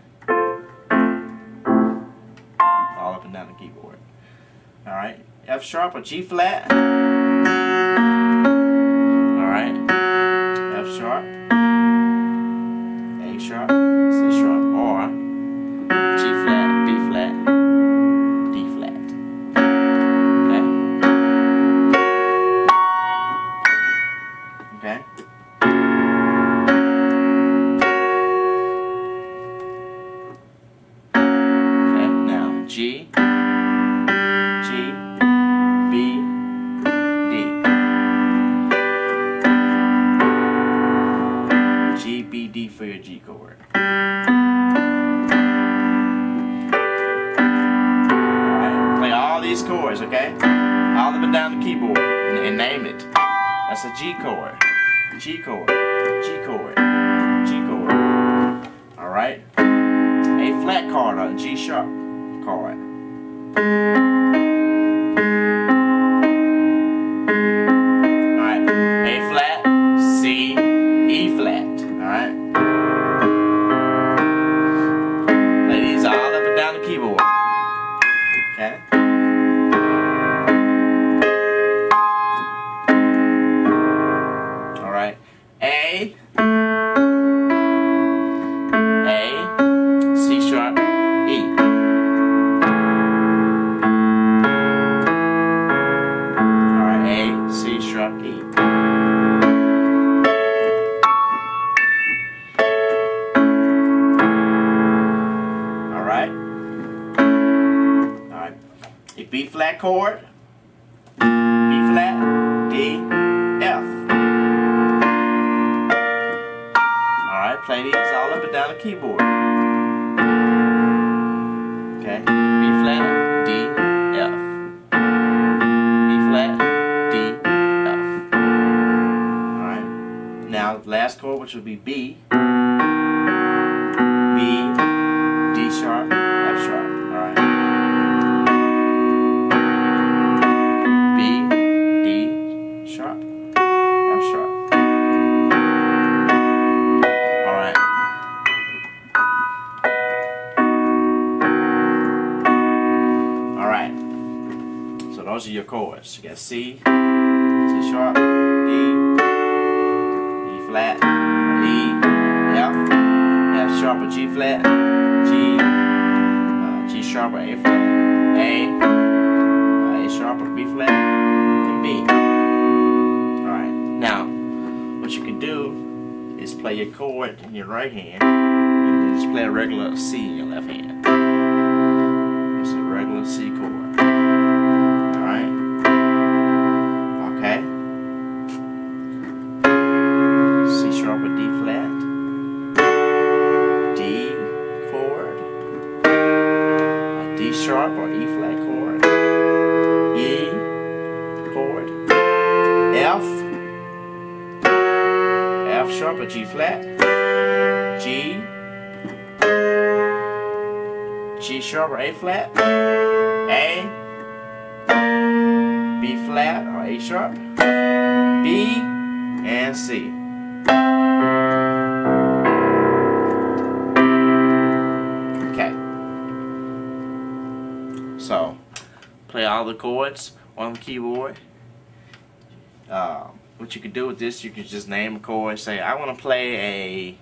All up and down the keyboard. Alright? F sharp or G flat. Alright? F sharp. A sharp, C sharp, or G flat, B flat, D flat. Okay? Okay? Okay, now G, B, D. G, B, D for your G chord. Alright, play all these chords, okay? All up and down the keyboard and name it. That's a G chord, G chord, G chord, G chord. Alright? A flat chord on G sharp chord. Alright, A flat, C, E flat. Alright? Play these all up and down the keyboard. Okay? Alright. A, C sharp, E. Alright, A, C sharp, E. Alright. Alright. A B flat chord. B flat, D, F. Alright, play these all up and down the keyboard. Okay, B flat, D, F. B flat, D, F. Alright, now the last chord, which would be B, B, D sharp, F sharp. Alright. B, D sharp, F sharp. Alright. Alright. So those are your chords. You got C, C sharp, D, E flat, E, F, F sharp or G flat, G sharp or A flat, A sharp or B flat, and B. Alright, now what you can do is play your chord in your right hand and just play a regular C in your left hand. It's a regular C chord. Alright? Okay? C sharp or D flat, D chord, a D sharp or E flat chord, E chord, F sharp or G flat, G sharp or A flat, A, B flat or A sharp, B, and C. Okay. So, play all the chords on the keyboard. What you could do with this, you could just name a chord. Say, I want to play a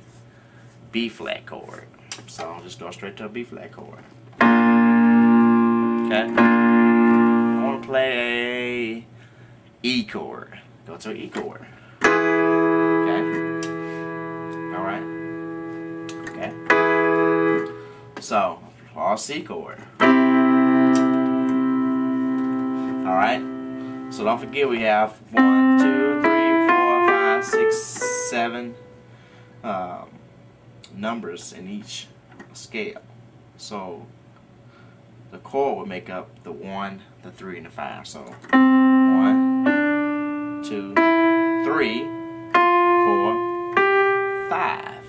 B flat chord. So I'll just go straight to a B flat chord. Okay. I want to play a E chord. Go to an E chord. Okay. All right. Okay. So all C chord. All right. So don't forget we have 1, 2, 3, 4, 5, 6, 7 numbers in each scale. So the chord would make up the 1, the 3, and the 5. So 1, 2, 3, 4, 5.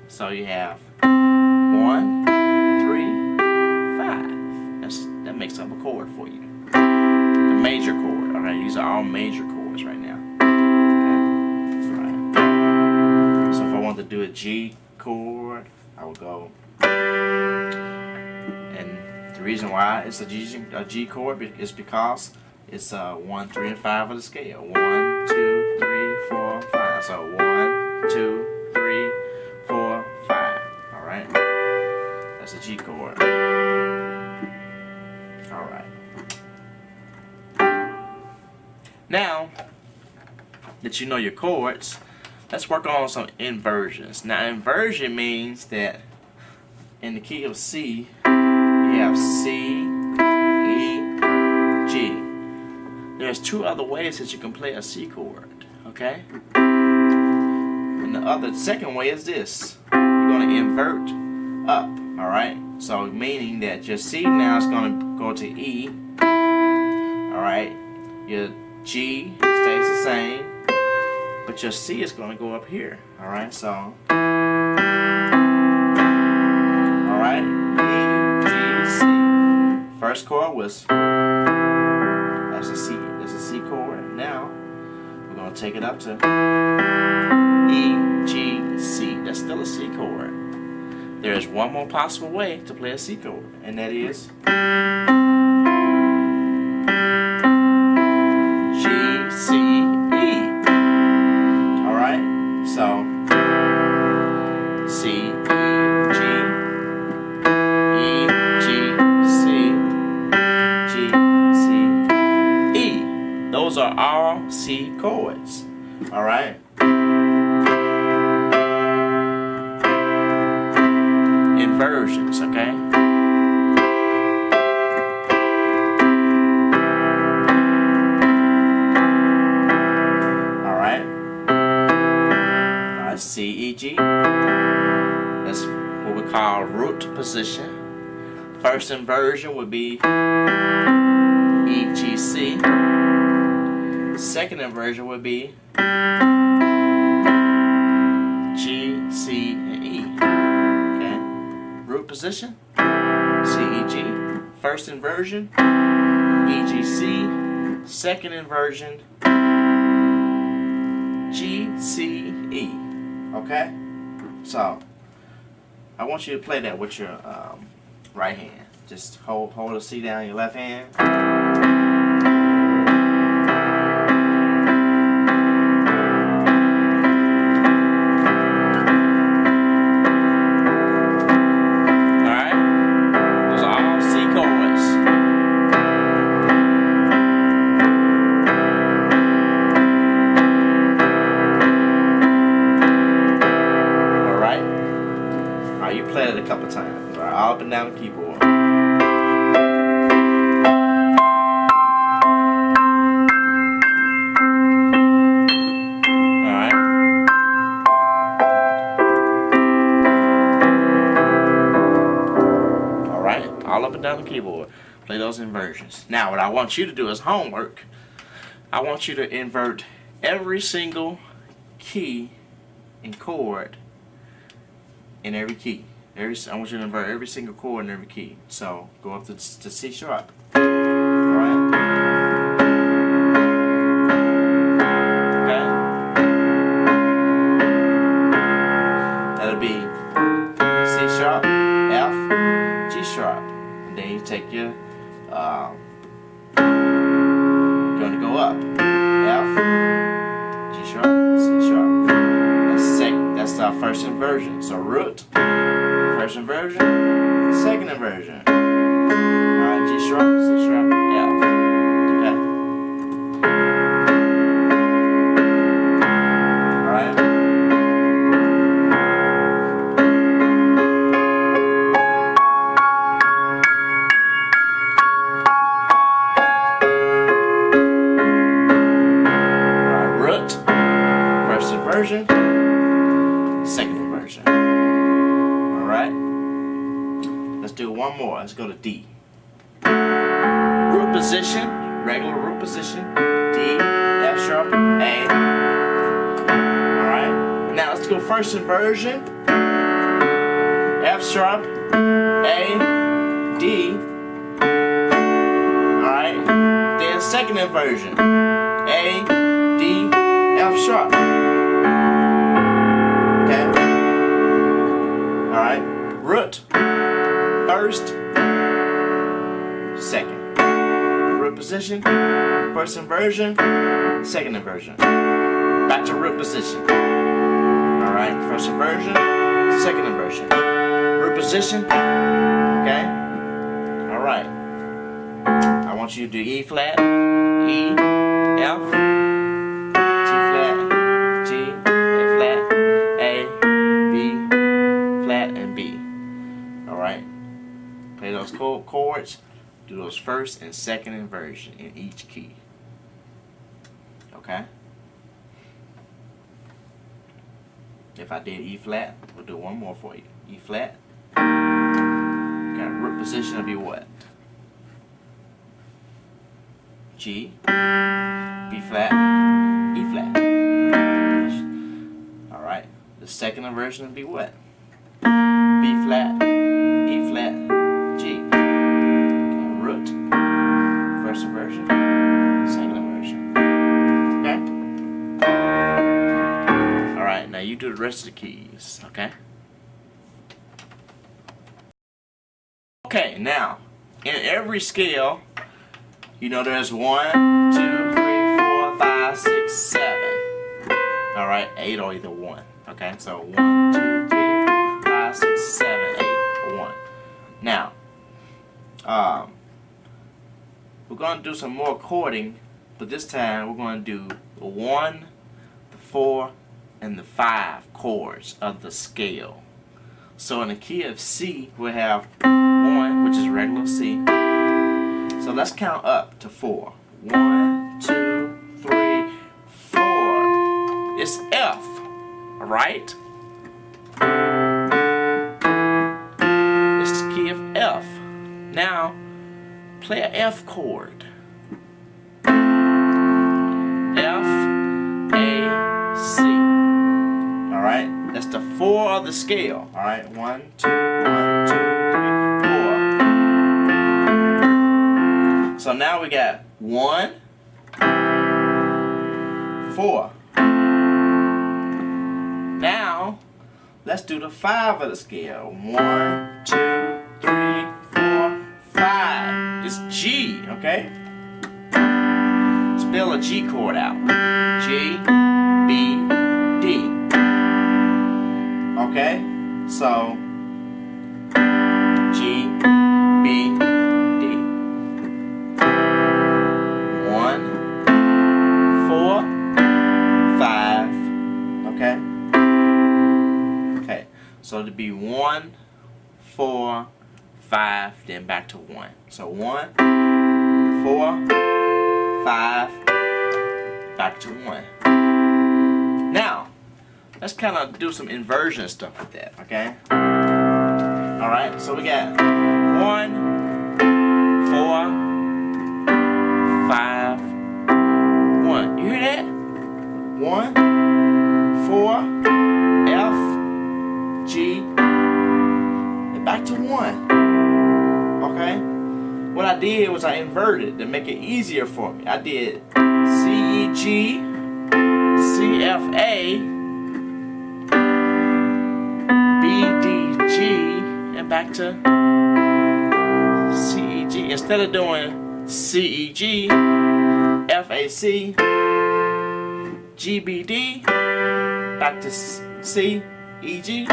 So you have 1, 3, 5. That makes up a chord for you. The major chord. Alright, these are all major chords right now. Okay. Alright. So if I want to do a G chord, I will go. And the reason why it's a G chord is because it's 1, 3, and 5 of the scale. 1, 2, 3, 4, 5. So 1, 2, 3, 4, 5. Alright. That's a G chord. Alright. Now that you know your chords, let's work on some inversions. Now inversion means that in the key of C, you have C, E, G. There's two other ways that you can play a C chord, okay? And the second way is this. You're going to invert up, alright? So meaning that your C now is going to go to E, alright? Your G stays the same, but your C is going to go up here. Alright, so alright, E, G, C. First chord was that's a C chord. Now we're going to take it up to E, G, C. That's still a C chord. There is one more possible way to play a C chord, and that is C, E. Alright, so C, E, G, E, G, C, G, C, E. Those are all C chords. Alright? Inversions, okay? C, E, G. called root position. First inversion would be E, G, C. Second inversion would be G, C, and E. Okay? Root position, C, E, G. First inversion, E, G, C. Second inversion, G, C, E. Okay? So, I want you to play that with your right hand. Just hold the C down in your left hand. Alright? Those are all C chords. Alright? Alright, you played it a couple times. Alright, all up and down the keyboard. All up and down the keyboard. Play those inversions. Now what I want you to do as homework, I want you to invert every single key and chord in every key. I want you to invert every single chord in every key. So go up to C sharp. Alright? Okay? That'll be C sharp, F, G sharp. Then you take your, you're going to go up. F, G sharp, C sharp. That's our first inversion. So root, first inversion, second inversion. Alright, G sharp, C sharp, F. Okay? Alright? First inversion, second inversion. Alright? Let's do one more. Let's go to D. Root position, regular root position, D, F sharp, A. Alright? Now let's go first inversion, F sharp, A, D. Alright? Then second inversion, A, D, F sharp. Okay? Alright? Root. First. Second. Root position. First inversion. Second inversion. Back to root position. Alright? First inversion. Second inversion. Root position. Okay? Alright. I want you to do E flat, E, F, play those chords, do those first and second inversion in each key. Okay? If I did E flat, we'll do one more for you. E flat. Got root position of your what? G, B flat, E flat. Alright. The second inversion will be what? B flat, E flat, G. Okay, root. First inversion, second inversion. Okay? Alright, now you do the rest of the keys, okay? Okay, now, in every scale, you know there's 1, 2, 3, 4, 5, 6, 7. Alright, 8 or either 1. Okay, so 1, 2, 3, 5, 6, 7, 8, or 1. Now, we're going to do some more chording, but this time we're going to do the 1, the 4, and the 5 chords of the scale. So in the key of C, we have 1, which is regular C. So let's count up to 4. 1, 2, 3, 4. It's F, alright? play an F chord. F, A, C. Alright, that's the 4 of the scale. Alright, 1, 2, 1, 2, 3, 4. So now we got 1, 4. Now, let's do the 5 of the scale. 1, 2, 3, 4, 5. It's G, okay? Spell a G chord out. G, B, D. Okay? So, G, B, D. 1, 4, 5. Okay? Okay. So it'd be 1, 4, 5, then back to 1. So 1, 4, 5, back to 1. Now, let's kind of do some inversion stuff with that, okay? Alright, so we got 1, 4, 5, 1. You hear that? 1, 4, F, G, and back to 1. Okay? What I did was I inverted to make it easier for me. I did C, E, G, C, F, A, B, D, G, and back to C, E, G. Instead of doing C, E, G, F, A, C, G, B, D, back to C, E, G.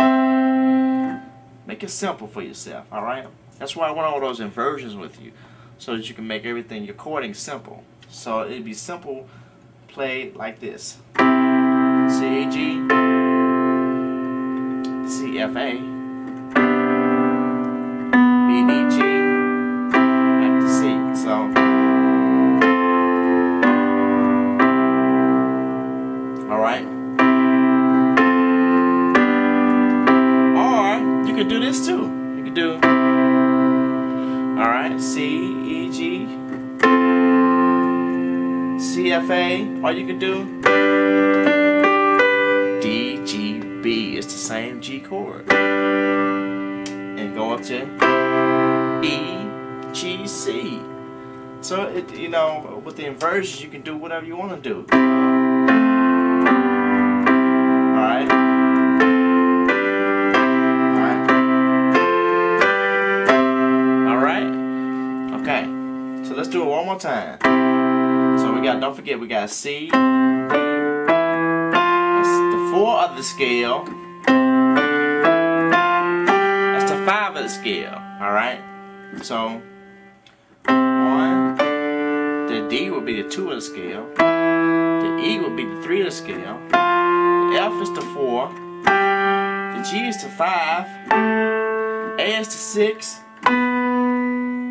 Make it simple for yourself, alright? That's why I want all those inversions with you, so that you can make everything you're chording simple. So it'd be simple played like this. C, E, G, C, F, A, B, D, G, back to C. So, alright? Or, you could do this too. You could do, alright, C, E, G, C, F, A, or you could do D, G, B. It's the same G chord. And go up to E, G, C. So, you know, with the inversions, you can do whatever you want to do. Alright? Alright? Okay. So, let's do it one more time. So, we got, don't forget, we got C. That's the 4 of the scale. That's the 5 of the scale. Alright? So, 1. The D would be the 2 of the scale. The E would be the 3 of the scale. The F is the 4. The G is the 5. A is the 6.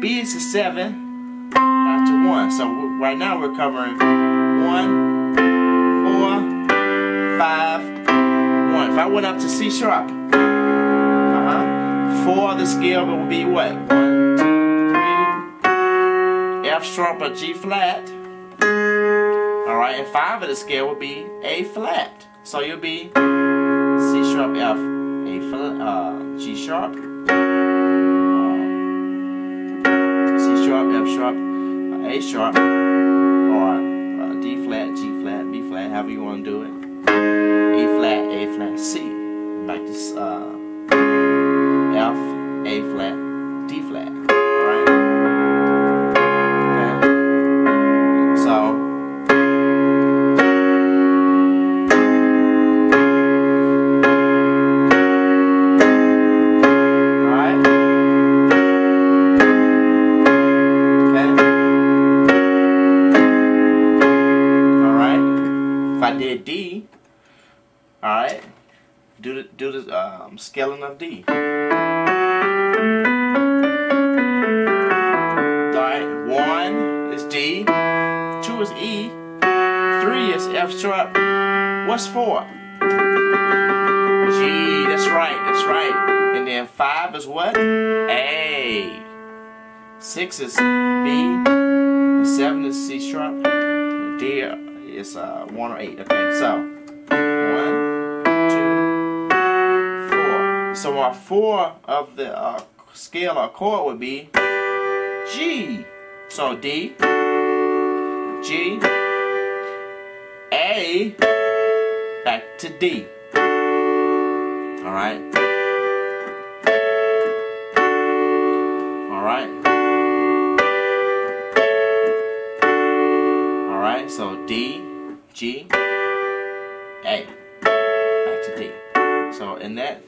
B is the 7. Back to 1. So right now we're covering 1, 4, 5, 1. If I went up to C sharp, 4 of the scale, it would be what? 1, 2, 3. F sharp or G flat. Alright, and 5 of the scale would be A flat. So you'll be C sharp, F, A flat, G sharp, C sharp, F sharp, A sharp, or D flat, G flat, B flat, however you want to do it. E flat, A flat, C. Back to F, A flat, D flat. Alright? Okay. So, alright? Okay. Alright. If I did D, alright, do the scaling of D. Alright, 1 is D, 2 is E, 3 is F sharp. What's 4? G, that's right, that's right. And then 5 is what? A. 6 is B, and 7 is C sharp, and D is 1 or 8. Okay, so 1, 2, 4. So our 4 of the scale or chord would be G. So D, G, A, back to D. Alright? Alright? Alright, so D, G, A, back to D. So in that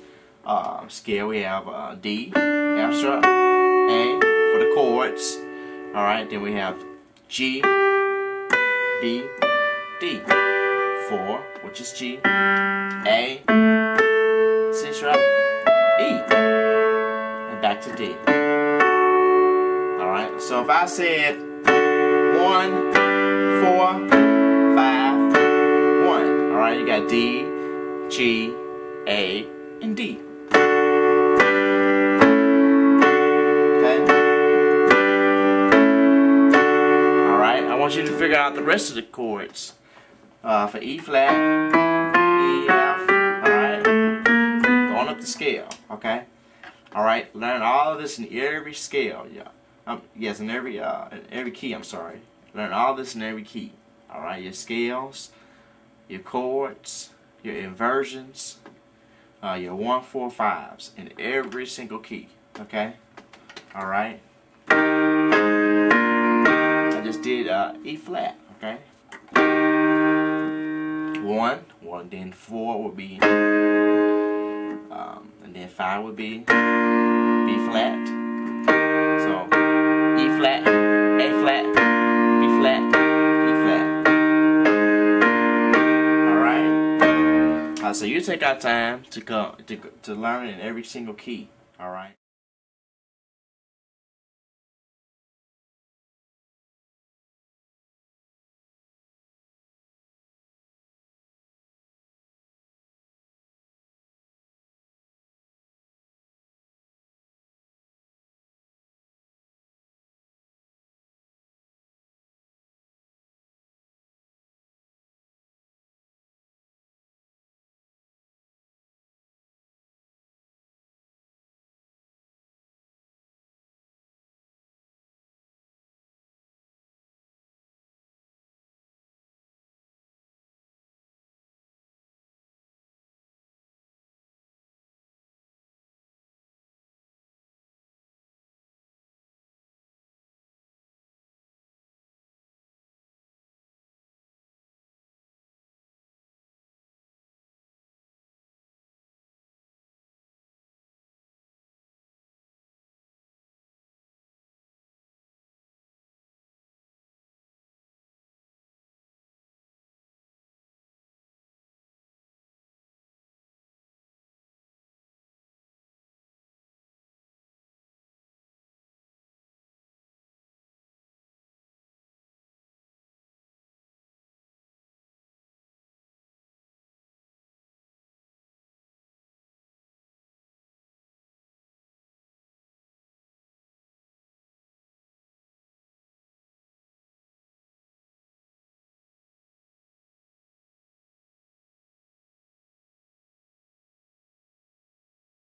scale we have D, F sharp, A for the chords. Alright, then we have G, B, D. 4, which is G, A, C sharp, E, and back to D. Alright, so if I said 1, 4, 5, 1. Alright, you got D, G, A, and D. Okay? Alright, I want you to figure out the rest of the chords. For E flat, E, F, alright? Going up the scale, okay? Alright, learn all of this in every scale, yeah. Yes, in every key, I'm sorry. Learn all this in every key. Alright, your scales, your chords, your inversions, your 1, 4, 5s in every single key. Okay? Alright. I just did E flat, okay? 1, then 4 would be and then 5 would be B flat. So E flat, A flat, B flat, E flat. Alright? So you take our time to learn in every single key. Alright?